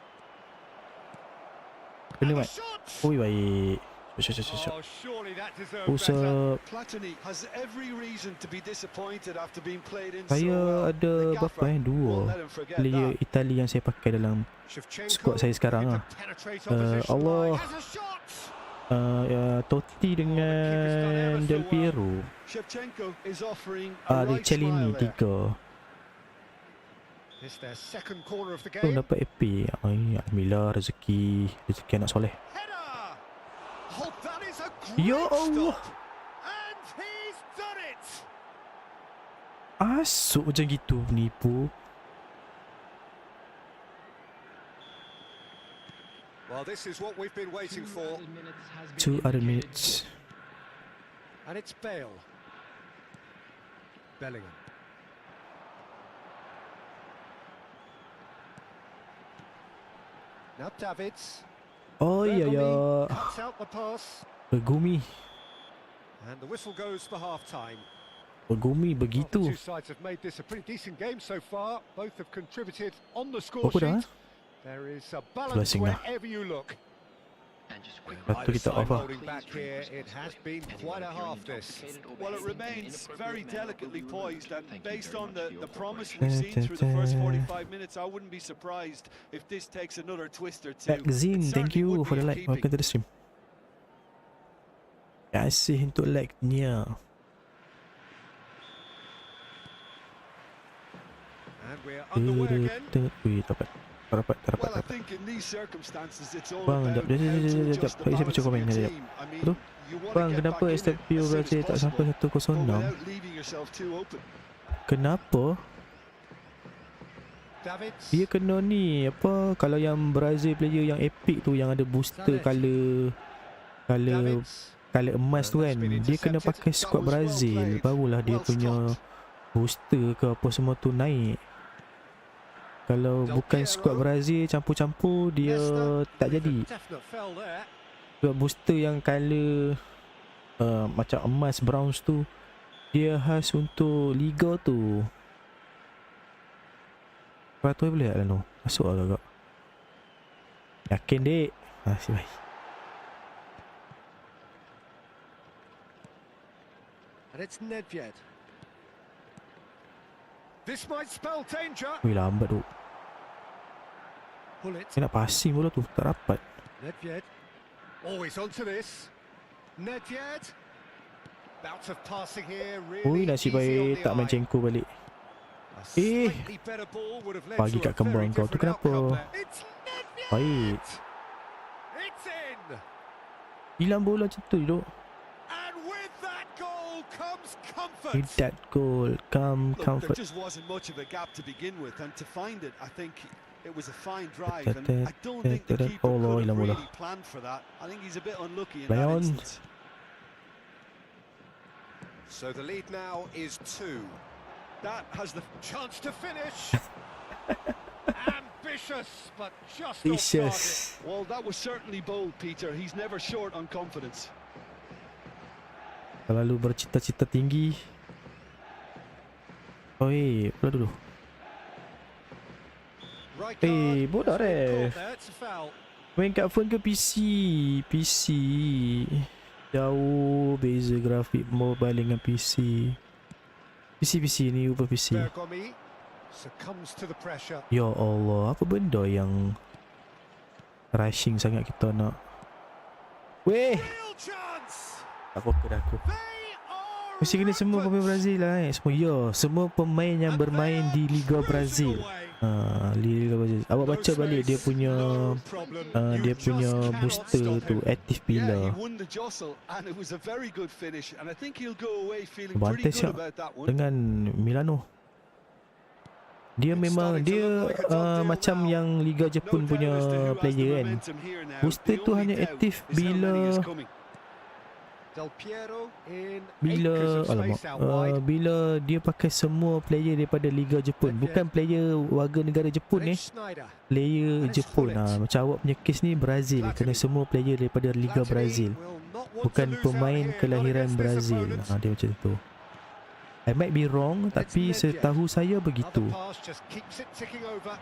Kena And the Mat. shot! Ui, baik. Shot. Oh, surely that deserved Push better. up. Platini has every reason to be disappointed after being played in so Saya well. ada The berapa gaffer Dua won't let him forget player that. Itali yang saya pakai dalam Shevchenko squad saya sekarang looking lah. to penetrate opposition Allah. line. Has a shot! Totti dengan Del Piero. Shevchenko is offering a right Cellini smile there. 3. It's their second corner of the Tu game. dapat epic. Ai, alhamdulillah rezeki anak soleh. Header! Oh, that is a Ya great Allah. stop. And he's done it. Asuk macam gitu penipu. Well, this is what we've been waiting for. 2 other minutes. And it's Bale. Bellingham. Now Davids. Oh ya ya. Cuts out the pass. Bergumi. And the whistle goes for half-time. Bergumi Well, the begitu. two sides have made this a pretty decent game so far. Both have contributed on the score Berapa dah? sheet. There is a balance Blessing lah. wherever you look. Lepas tu kita off lah. Holding back here, it has been quite a half this. Well, it remains very delicately poised, and based on the promise we've seen through the first 45 minutes, I wouldn't be surprised if this takes another twist or two. Zin, It thank certainly you would for be the in like. keeping. Welcome to the stream. Terima kasih untuk like-nya. And we're underway again. Wih, dapat. Tak dapat. Well, I think in these circumstances, it's all Bang, about jap, how to jap. adjust the Saya baca balance of komen your sekejap. team. I mean, Tu. you want Bang, to get kenapa back in it STP as soon as Brazil tak sampai possible, but 106? without leaving yourself too open. Kenapa? Davids. Dia kena ni apa, kalau yang Brazil player yang epic tu, yang ada booster color Davids. emas tu kan, dia kena pakai squad Brazil, barulah dia punya booster ke apa semua tu naik. Kalau bukan squad Brazil campur-campur, dia tak jadi. Definite foul there. Sebab booster yang color macam emas bronze tu, dia khas untuk liga tu. Peraturan boleh tak Lano? Masuk lah agak. Yakin dek? Si baik. And it's Nedved. This might spell danger. Wih, lambat tu. Pull it. Saya nak passing bola tu, tak dapat. Nedved. Always onto this. Nedved. Bout of passing here. Ui, Really nasib easy on baik the tak main eye. cengku balik. A Eh. slightly better ball would have led Bagi to kat a kembang very kau tu, different kenapa? outcome there. It's Nedved. Baik. It's in. Hilang bola macam tu duduk. And with that goal comes comfort. With that goal, come Look, comfort. there just wasn't much of a gap to begin with, and to find it, I think it was a fine drive, and I don't think the keeper Oh, could have hilang bola. really planned for that. I think he's a bit unlucky in Play that on. instance. So the lead now is 2. That has the Chance to finish. Ambitious, but just off target. Vicious. well. That was certainly bold, Peter. He's never short on confidence. Terlalu bercita-cita tinggi. Oi, bola dulu. Right Eh, guard. bodoh It's been deh. called there, it's a foul. Main kat phone ke PC? PC. Jauh beza grafik mobile dengan PC. PC ni ubah PC. Bergomi succumbs to the pressure. Ya Allah, apa benda yang rushing sangat kita nak. Weh, Real chance. tak fokus dah aku. They are Mesti kena semua pemain rampant. Brazil lah semua. Ya, semua pemain yang And bermain they're di Liga cruising Brazil. away. Liga Brazil. Awak baca balik dia punya No problem. dia You punya just cannot booster stop tu him. aktif Yeah, bila. he won the jostle, and it was a very good finish. And I think he'll go away feeling Bantai pretty good siap about that one. dengan Milano. Dia It's memang starting to dia look like a done deal macam now. yang Liga Jepun No punya doubt as to who has the player kan. momentum here now. Booster The tu only hanya doubt aktif is how many is bila coming. Del Piero in 8 bila acres of alamak space out wide. bila dia pakai semua player daripada Liga Jepun, bukan player warga negara Jepun And it's Schneider. player And it's Jepun. Hullet. Macam awak punya case ni Brazil, kena semua player daripada Liga Platini Brazil, will not want bukan to lose out pemain here, not kelahiran against this Brazil. opponent. Dia macam tu. I might be wrong, tapi setahu saya begitu. Another pass just keeps it ticking over.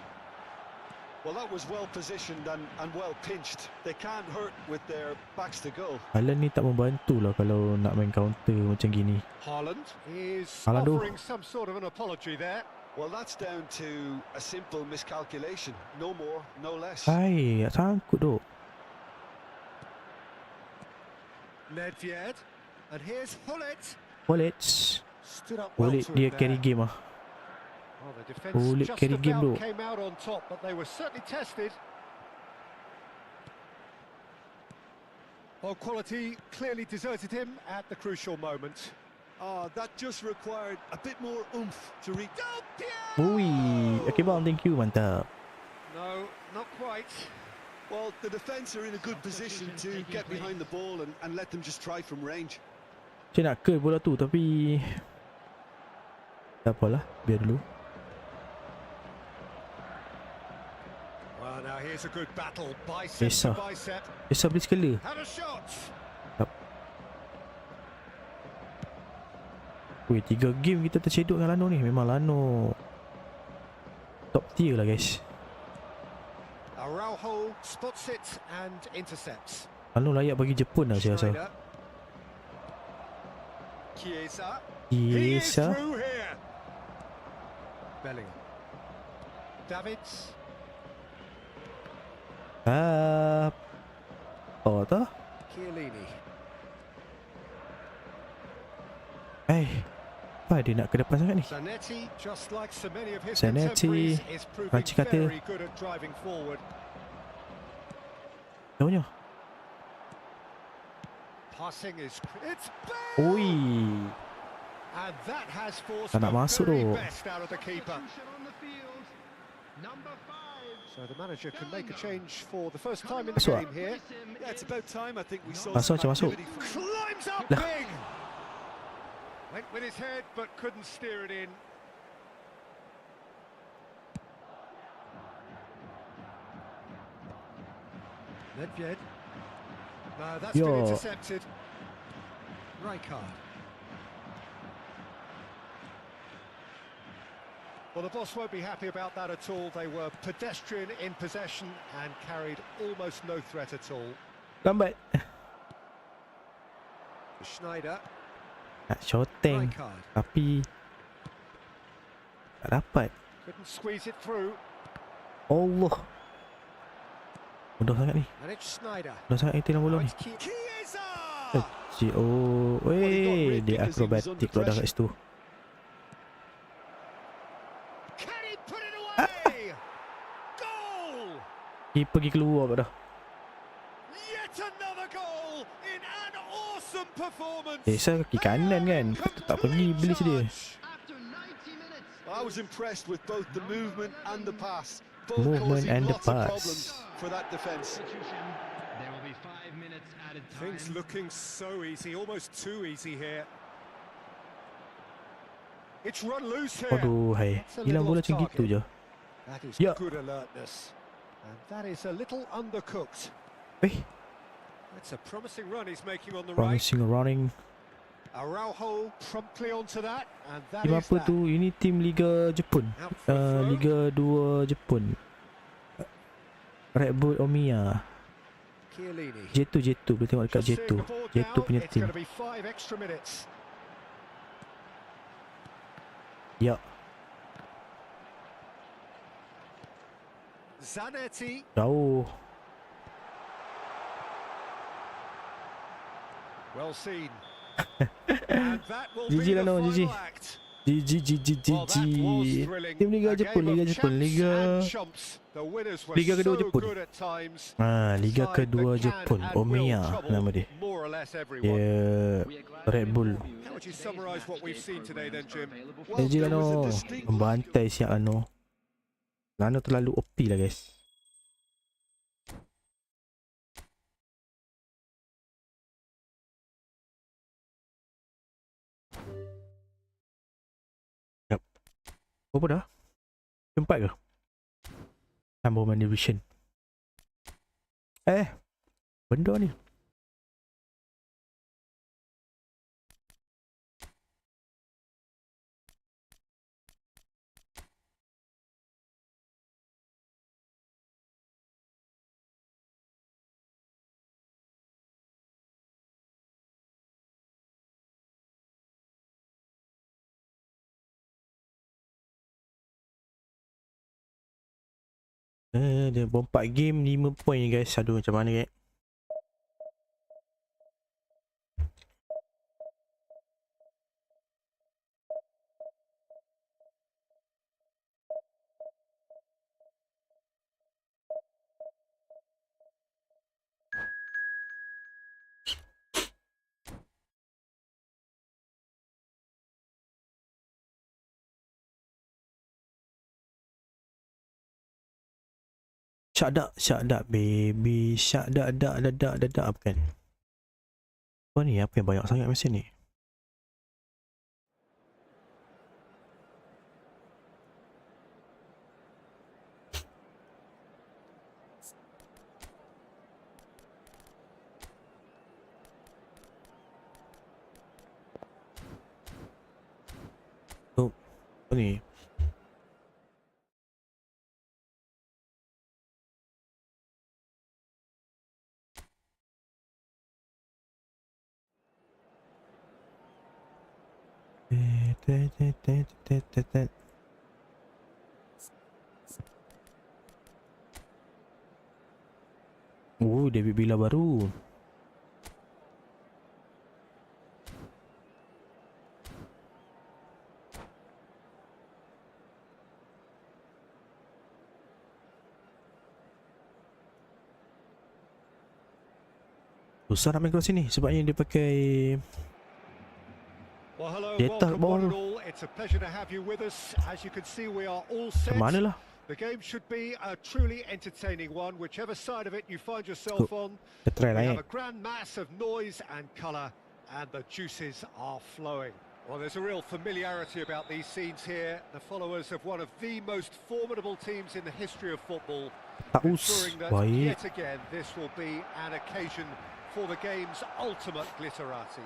Well, that was well positioned and well pinched. They can't hurt with their backs to goal. Haaland ni tak membantu lah kalau nak main counter macam gini. Haaland is Haaland tu. offering some sort of an apology there. Well, that's down to a simple miscalculation. No more, no less. Hai, sangkut duk. Nedved. And here's Hullet. Wallet. Stood up well Wallet to dia it carry there. game ah. Well, the defence Boleh just carry game about bro. came out on top, but they were certainly tested. Well, quality clearly deserted him at the crucial moment. Oh, that just required a bit more oomph to reach. Ui, okay bang, thank you, mantap. No, not quite. Well, the defence are in a good position to get behind the ball and let them just try from range. Saya nak curl bola tu tapi tak apalah, biar dulu. Well, now here's a good battle, bicep to bicep. Biasa beli skala. Had a shot. Weh, 3 game kita tercedok dengan Lano ni. Memang Lano top tier lah guys. Araujo spots it and intercepts. Lano layak bagi Jepun lah saya rasa. Schneider. Chiesa. He is Yes. through here. Bellingham. Davids. Oh tak? Chiellini. Apa dia nak ke depan sangat ni? Zanetti, just like so many of his Zanetti, contemporaries, is proving Ranci kata. very good at driving forward. Jauhnya. Passing is it's Ui. and that has forced Tak nak the masuk very tu. best out of the keeper. So the manager can make a change for the first time in the Masuk game here. Yeah, it's about time. I think we saw Masuk, some masuk. activity from Climbs up Lah. big. Went with his head but couldn't steer it in. Nedved. No, that's been Yo. intercepted. Rijkaard. Well, the boss won't be happy about that at all. They were pedestrian in possession and carried almost no threat at all. Lambat. Schneider. Nak shoteng Rijkaard. tapi tak dapat. Couldn't squeeze it through. Allah. Mudah sangat ni. And it's Schneider. Mudah sangat kita bola Now ni. it's Chiesa! Oh, weh, dia akrobatik keluar dah kat situ. Can he put it away? Goal! Dia pergi keluar dah. Yet another goal in an awesome performance. Desa kaki kanan kan. Tak pergi beli sedia. I was impressed with both the movement and the pass. Both Movement causing and the lots of pass. problems for that defence. There will be 5 minutes added time. Things looking so easy, almost too easy here. It's run loose here. Aduh, hai. That's a Hilang little bola off macam gitu target. je. That is Yeah. good alertness. And that is a little undercooked. Eh, That's a promising run he's making on the promising running. right. Araujo promptly onto that, and that Tim is apa that. tu? Ini tim Liga Jepun. Out for a throw. Liga 2 Jepun. Red Bull Omiya. Chiellini. J2 boleh tengok dekat Just seeing J2. the ball J2 now, punya it's tim. going to be 5 extra minutes. Ya, Zanetti. jauh. Well seen. And that will GG be the lah, no, final GG. act. GG. Well, that was thrilling. Tim Liga A Jepun, game Liga of Jepun, champs Liga and chumps. The winners were Liga kedua so Jepun. good at times. Liga Side kedua that can Jepun, and will Omiya trouble nama dia. more or less everyone. Dia Red Bull. How would you summarise what we've seen today then, Jim? Well, GG lah there was a no. distinct Membantai siap Lano. Lano terlalu OP lah guys. Yep. Berapa dah? Empat ke? Number one division. Benda ni. Dia 4 game 5 point guys. Aduh macam mana guys. Shut up baby. Shut up kan. Apa ni? Apa yang banyak sangat mesin ni? Oh, apa ni? Oh, David Villa baru. Susah nak main cross sini sebabnya dia pakai Well, hello, Jetta welcome ball. one and all. It's a pleasure to have you with us. As you can see, we are all set. Mana lah? The game should be a truly entertaining one, whichever side of it you find yourself on. Kita try We lah have a eh. grand mass of noise and colour, and the juices are flowing. Well, there's a real familiarity about these scenes here. The followers of one of the most formidable teams in the history of football, ensuring that Baik. yet again this will be an occasion for the game's ultimate glitterati.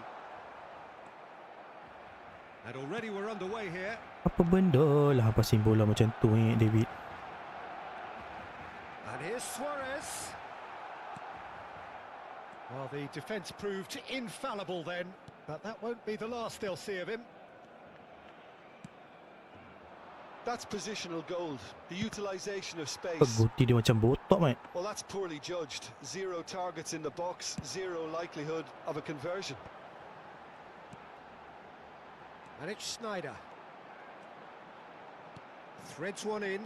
And already we're underway here. Apa benda lah passing bola macam tu ni David. And here's Suarez. Well, the defence proved infallible then, but that won't be the last they'll see of him. That's positional gold, the utilisation of space. Guti dia macam botak mat. Well, that's poorly judged. 0 targets in the box, 0 likelihood of a conversion. And it's Snyder. Threads one in.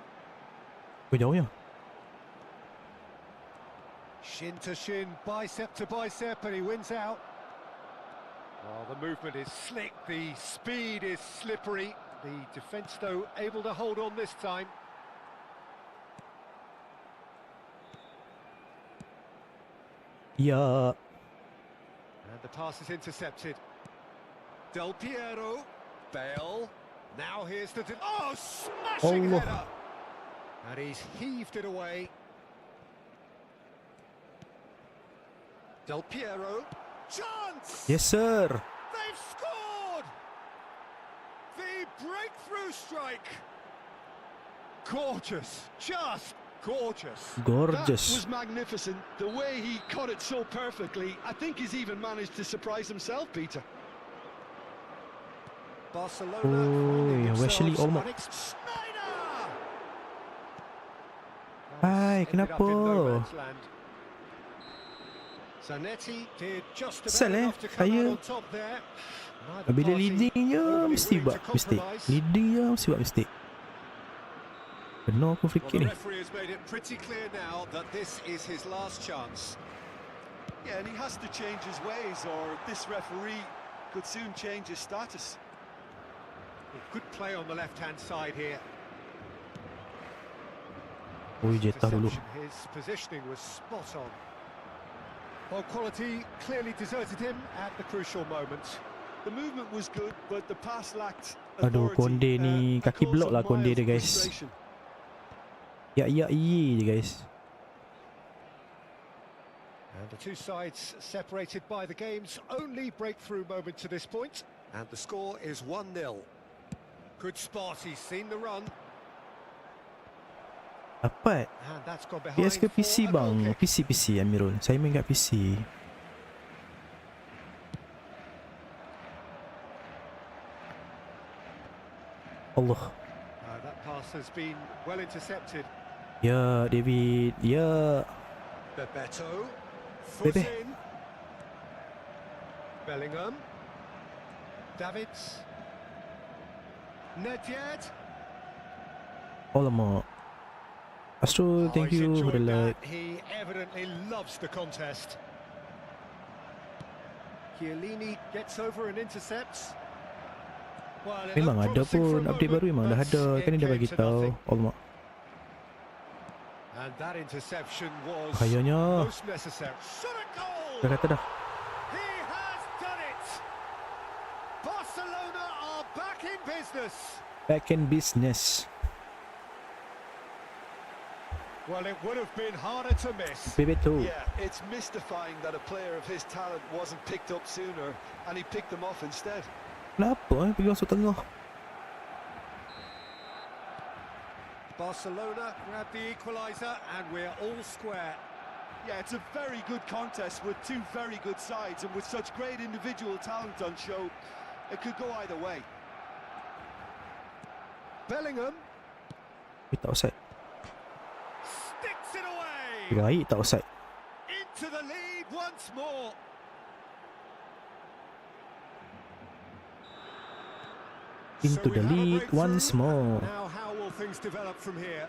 Kau jauh ya? Shin to shin, bicep to bicep, and he wins out. Oh, the movement is slick, the speed is slippery. The defence, though, able to hold on this time. Ya. And the pass is intercepted. Del Piero, Bale. Now here's the... Oh, smashing Allah. header! And he's heaved it away. Del Piero. Chance! Yes sir. They've scored! The breakthrough strike! Gorgeous, just gorgeous. That Gorgeous. was magnificent. The way he cut it so perfectly, I think he's even managed to surprise himself, Peter. Barcelona Oh, finding yeah, Wesley themselves Olmo. Snyder! Hai, Ended up kenapa? in no man's land. Zanetti did just about Asal enough to come saya out on top there. Neither bila party leading je overly mesti willing buat to mistake. compromise. Leading je mesti buat mistake. Benar aku Well, fikir the ni. referee has made it pretty clear now that this is his last chance. Yeah, and he has to change his ways, or this referee could soon change his status. Good play on the left-hand side here. Oi, Jetta dulu. Interception, his positioning was spot on. Well, quality clearly deserted him at the crucial moment. The movement was good, but the pass lacked Aduh, authority. Konde ni A kaki cause block of lah Konde mild dia guys. frustration. Ya je guys. And the two sides separated by the game's only breakthrough moment to this point. And the score is 1-0. Good spot, he's seen the run. Dapat. And that's gone behind PS ke for PC a goal bang? kick. PC Amirul. Saya main kat PC. Allah. That pass has been well intercepted. Ya David. Ya. Bebeto, foot Bebe. in. Bellingham. Davids. Nedved. Alamak. Astro, thank he's you for the enjoyed like. that. He evidently loves the contest. Chiellini gets over and intercepts. Well, it Memang looked ada promising for pun a update baru moment, memang dah but ada. Kan it dia dah came bagi to tahu. nothing. Alamak. And that interception was Bahayanya. most necessary. Shot a goal! Dah kata dah. He has done it! Barcelona are back in business. Back in business. Well, it would have been harder to miss. BB2. Yeah, it's mystifying that a player of his talent wasn't picked up sooner and he picked them off instead. Kenapa pergi masuk tengah? Barcelona grab the equaliser and we're all square. Yeah, it's a very good contest with two very good sides, and with such great individual talent on show, it could go either way. Bellingham Tak offside. sticks it away. Baik tak offside. Into the lead once more. Into So we the have a lead breakthrough. once more. Now how will things develop from here?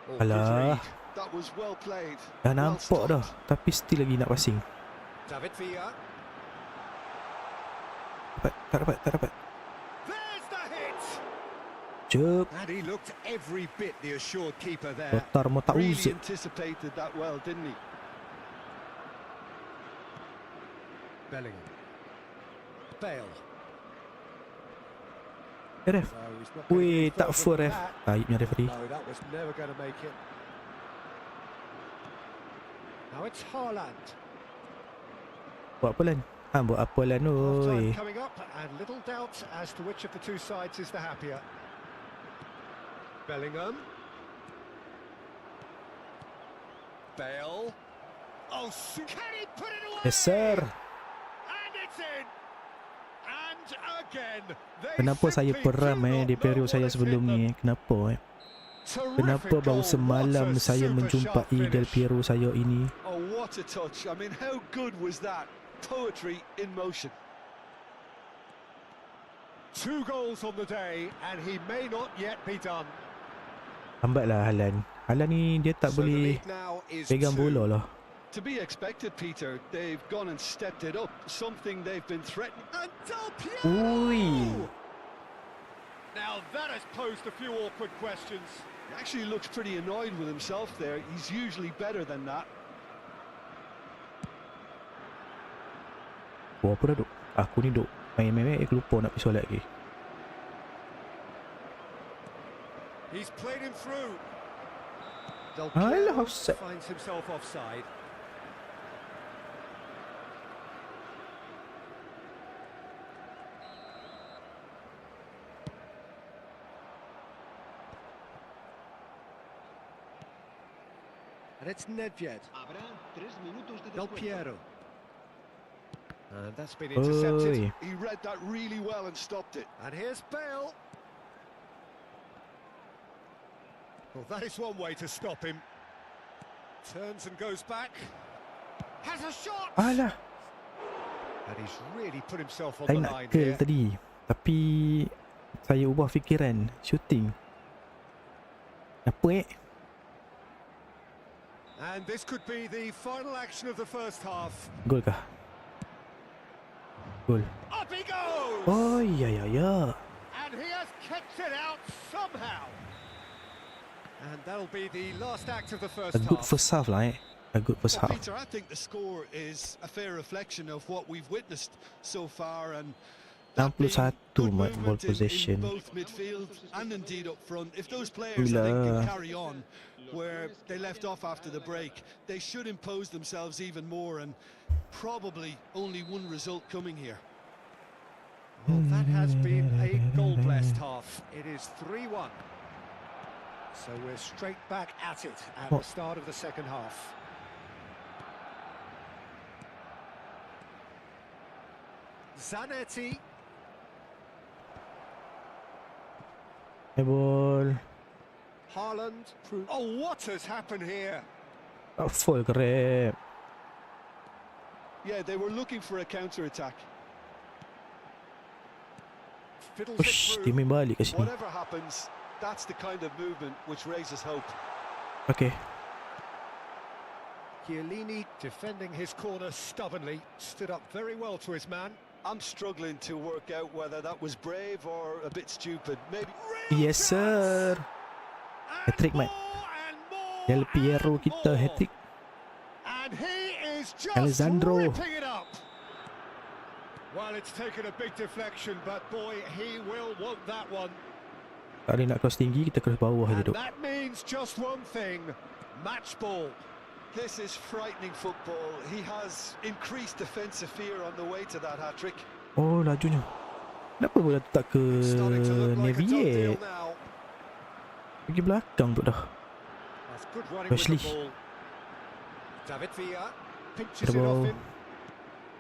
Oh, Alah. good read. That was well played. Dah Well nampak dah. stopped. Tapi still lagi nak passing. David Villa. Tak dapat. There's the hit. Jep. And he looked every bit the assured keeper there. Kotar mau tak Really usik. anticipated that well, didn't he? Bellingham. Bale. Ref. No, he's not going Weh, any tak further full than ref. that. Taibnya referee. No, that was never going to make it. Now it's Haaland. Buat apa lan? Buat apa lan Half-time oi. coming up, and little doubt as to which of the two sides is the happier. Bellingham. Bale. Oh, can he put it away? Yes sir. And it's in. And again. They Kenapa saya simply peram do not di know period what saya has sebelum hit them. ni? Kenapa Terrific Kenapa baru goal. semalam What a saya super menjumpai sharp eagle finish. Piero saya ini? Oh, what a touch. I mean, how good was that? Poetry in motion. 2 goals on the day, and he may not yet be done. Lambatlah Haaland. Haaland ni dia tak So the boleh lead now is pegang 2. bola lah. To be expected, Peter. They've gone and stepped it up. Something they've been threatening. And Del Piero! Ui. Now that has posed a few awkward questions. He actually looks pretty annoyed with himself there. He's usually better than that. Buat apa dah duk? Aku ni duk main-main aku lupa nak pergi solat lagi. He's played him through. Del Alah, Piero offside. finds himself offside. And it's Nedved. Habrá 3 minutos de Del descuento. Piero. And that's been intercepted. Oi. He read that really well and stopped it. And here's Bale. Well, that is one way to stop him. Turns and goes back. Has a shot! Alah, And he's really put himself on saya the nak line kill here. tadi. Tapi saya ubah fikiran. Shooting. Apa And this could be the final action of the first half. Gol kah? Gol. Up he goes! Oh, ya. And he has kicked it out somehow. And that'll be the last act of the first A good half. first half lah A good first Well, half. Peter, I think the score is a fair reflection of what we've witnessed so far, and that being 61 good ball movement in possession. both midfield and indeed up front. If those players I think, can Ula. carry on where they left off after the break, they should impose themselves even more, and probably only one result coming here. Well, that has been a goal-blessed half. It is 3-1. So we're straight back at it at the start of the second half. Zanetti. Ball. Haaland. Oh, what has happened here? Full grab. Yeah, they were looking for a counter-attack. Fiddles Ush, it dia through. main balik kat sini. Whatever happens, that's the kind of movement which raises hope. Okay. Chiellini defending his corner stubbornly. Stood up very well to his man. I'm struggling to work out whether that was brave or a bit stupid. Maybe. Real Yes, sir. Hat-trick, Mat. Del Piero kita hat-trick. And he is just Alessandro. ripping it up. Well, it's taken a big deflection, but boy, he will want that one. Tak boleh nak cross tinggi, kita cross bawah je And duk. that means just one thing, match ball. This is frightening football. He has increased defensive fear on the way to that hat-trick. Oh, lajunya. Kenapa bola tu tak ke Starting to look like a done deal navigate? now. Pergi belakang tu dah. That's good running with Wesley. the ball. David Villa pinches The it off ball. him.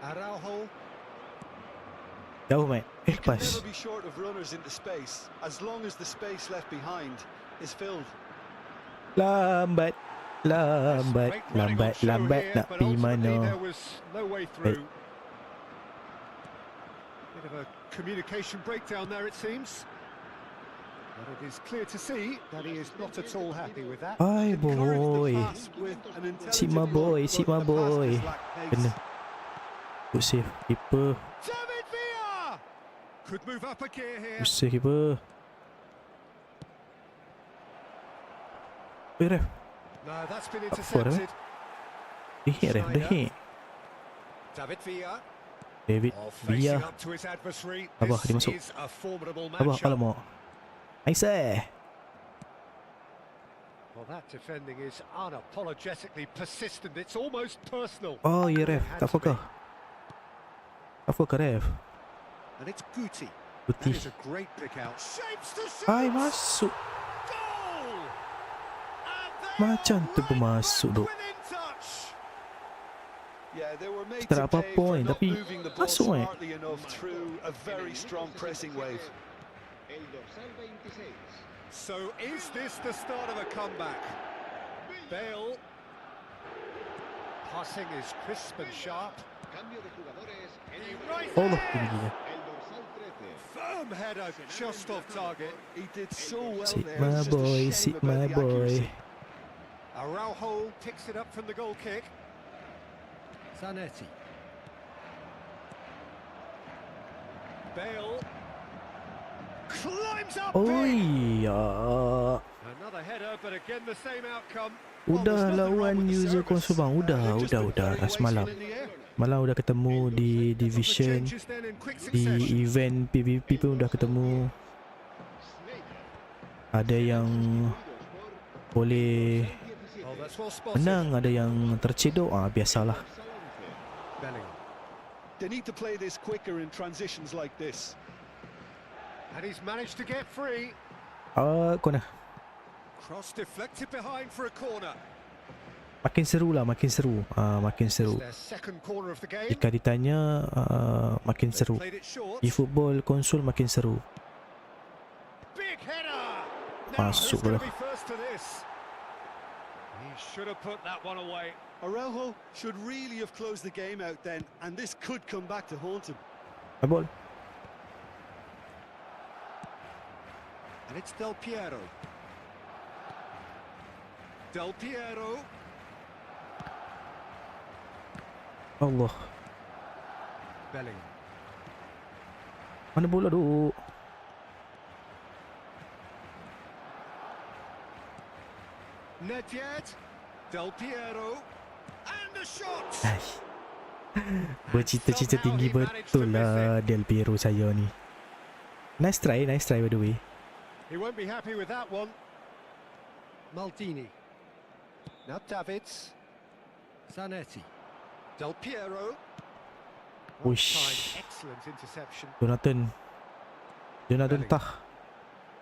Araujo. Jauh, Mat. You can Pas. never be short of runners into space, as long as the space left behind is filled. Lambat. Lambat. Great running on Lambat. show Lambat here, nak but pergi ultimately mana? there was no way through. Bit of a communication breakdown there, it seems. But it is clear to see that he is not at all happy with that. Ay, Encouraged the boy. pass with an Si my intelligent boy, look, si but my the pass boy. just lacked pace. Kena. Good save. Keeper. David Villa could move up a gear here. Good save, keeper. Ref. No, that's been Up for it. intercepted. Dia hit, ref. Dia hit. David Villa. David Oh, facing Villa. up to his adversary. Abah, dia This masuk. is a formidable Abah, matchup. alamak. Nice eh. Well, that defending is unapologetically persistent. It's almost personal. Oh, ya ref. Had Tak to fokus. Tak fokus, ref. And it's Guti. That Putih. is a great pick out. Shapes to shoot. Ay, masuk. Goal! And they Macam are tu pun right masuk back duk. within touch. Yeah, they were made Tak to ada apa pay for point, not tapi moving the ball masuk, eh. smartly enough through a very strong pressing wave. El dorsal 26. So is this the start of a comeback? Bale. Passing is crisp and sharp. Cambio de jugadores en el Right Oh, there. tingginya. El dorsal 13. Firm header just off target. He did so well Sit there. my It's just a boy, shame sit about my the boy. accuracy. Araujo picks it up from the goal kick. Zanetti. Bale climbs up Oi, big. ya. Another header, but again the same outcome. Udah lawan user konsol bang. Udah. Dah semalam. Malam udah ketemu di division, di event PvP pun udah ketemu. Ada yang boleh menang, ada yang tercedok. Biasalah. They need to play this quicker in transitions like this. And he's managed to get free. Kona. Cross deflected behind for a corner. Makin seru lah, makin seru. Makin seru. Their second corner of the game. Jika ditanya, makin They've seru. played it short. eFootball konsol makin seru. Big header. Now who's Masuk going to lah. be first to this? He should have put that one away. Araujo should really have closed the game out then, and this could come back to haunt him. Ball. And it's Del Piero. Del Piero. Allah. Bellingham. Mana bola duk? Nedved. Del Piero. And the shot. Aish. Bercita-cita tinggi betul lah Del Piero saya ni. Nice try by the way. He won't be happy with that one. Maldini. Now Davids. Zanetti. Del Piero. Well Wish. timed, excellent interception. Jonathan tah.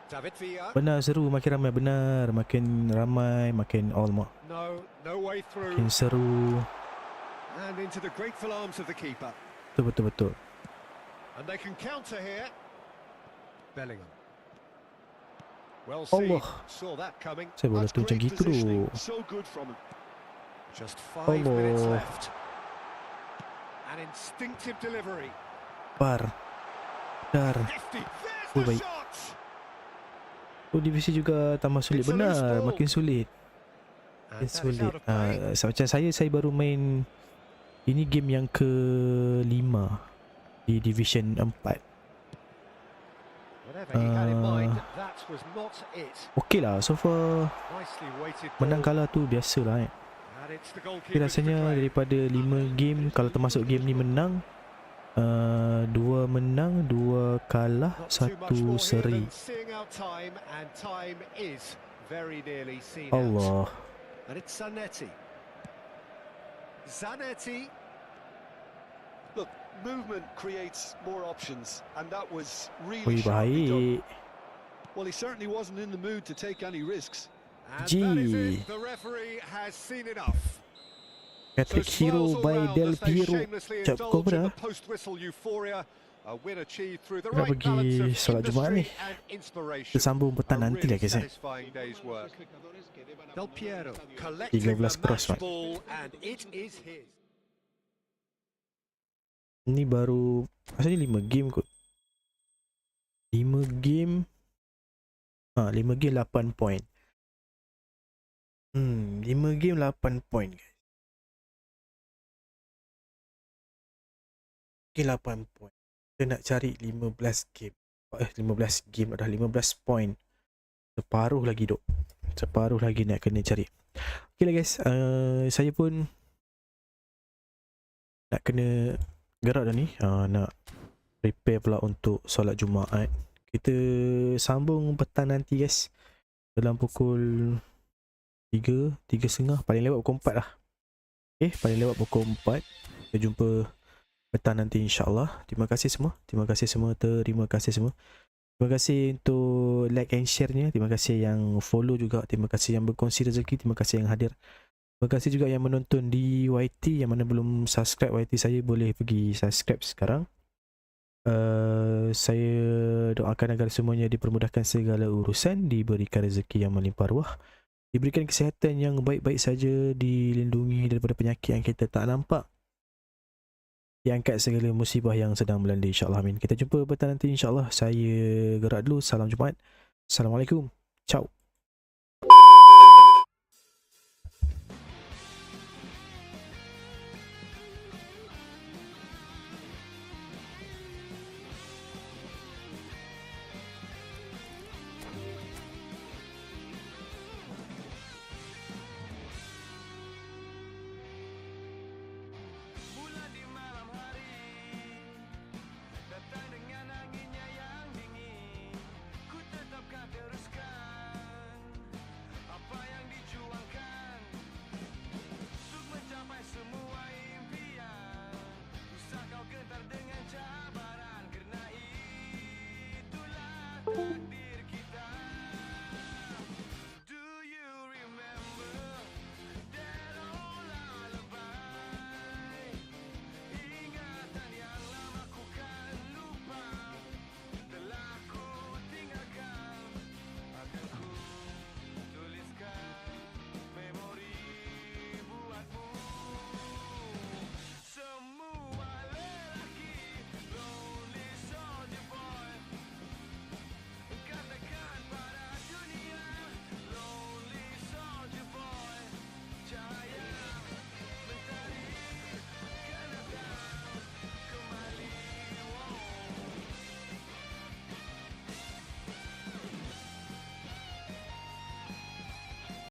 David Villa. Benar seru, makin ramai. Benar, makin ramai, makin all No way through. makin seru. And into the grateful arms of the keeper. Betul. And they can counter here. Bellingham. Well seen. Allah. Saw that coming. Saya bola That's tu macam great gitu positioning. duk. So good from him. Just 5 minutes Allah. left. An instinctive delivery. Dar. Nifty. There's the baik. shot. Oh, divisi juga tambah sulit. It's a loose Benar, ball. makin sulit. And Makin that is sulit. out of play. Macam saya baru main. Ini game yang ke-5 di Division 4. Whatever he had in mind, that's was not it. Okey lah, so far Nicely weighted menang ball. kalah tu biasa lah And it's the Tapi goalkeeper's to rasanya claim. daripada 5 game, kalau termasuk game ni menang, 2 menang, 2 kalah, Not too much 1 more here seri. than seeing out time, and time is very nearly seen Allah. out. And it's Zanetti. Zanetti. Look, movement creates more options, and that was really Ui, sharply done. baik. Well, he certainly wasn't in the mood to take any risks. And Gee. that is it. The referee has seen enough. Patrick So Hero smiles all by round Del as they Piero. shamelessly Jap, kau indulge in apa the dah? post-whistle euphoria. A win achieved through the Nak right balance pergi of solat Jumaat ni. industry and inspiration. Kita sambung petang A nanti lah really guys satisfying day's work. Del Piero 13 collecting the cross, match man. ball, and it is his. Ni baru rasanya 5 game kot. 5 game 5 game 8 point. 5 game 8 point guys. Okay, 8 point. Kita nak cari 15 game. 15 game dah 15 point. Separuh lagi dok. Separuh lagi nak kena cari. Okay lah guys, saya pun nak kena gerak dah ni. Nak prepare pula untuk solat Jumaat. Kita sambung petang nanti guys. Dalam pukul 3.30 paling lewat pukul 4 lah. Okay, paling lewat pukul 4. Kita jumpa petang nanti insyaAllah. Terima kasih semua. Terima kasih semua. Terima kasih semua. Terima kasih untuk like and share-nya. Terima kasih yang follow juga. Terima kasih yang berkongsi rezeki. Terima kasih yang hadir. Terima kasih juga yang menonton di YT. Yang mana belum subscribe YT saya, boleh pergi subscribe sekarang. Saya doakan agar semuanya dipermudahkan segala urusan, diberikan rezeki yang melimpah ruah, diberikan kesihatan yang baik-baik saja, dilindungi daripada penyakit yang kita tak nampak, diangkat segala musibah yang sedang melanda insyaAllah, amin. Kita jumpa petang nanti insyaAllah. Saya gerak dulu. Salam Jumaat. Assalamualaikum. Ciao.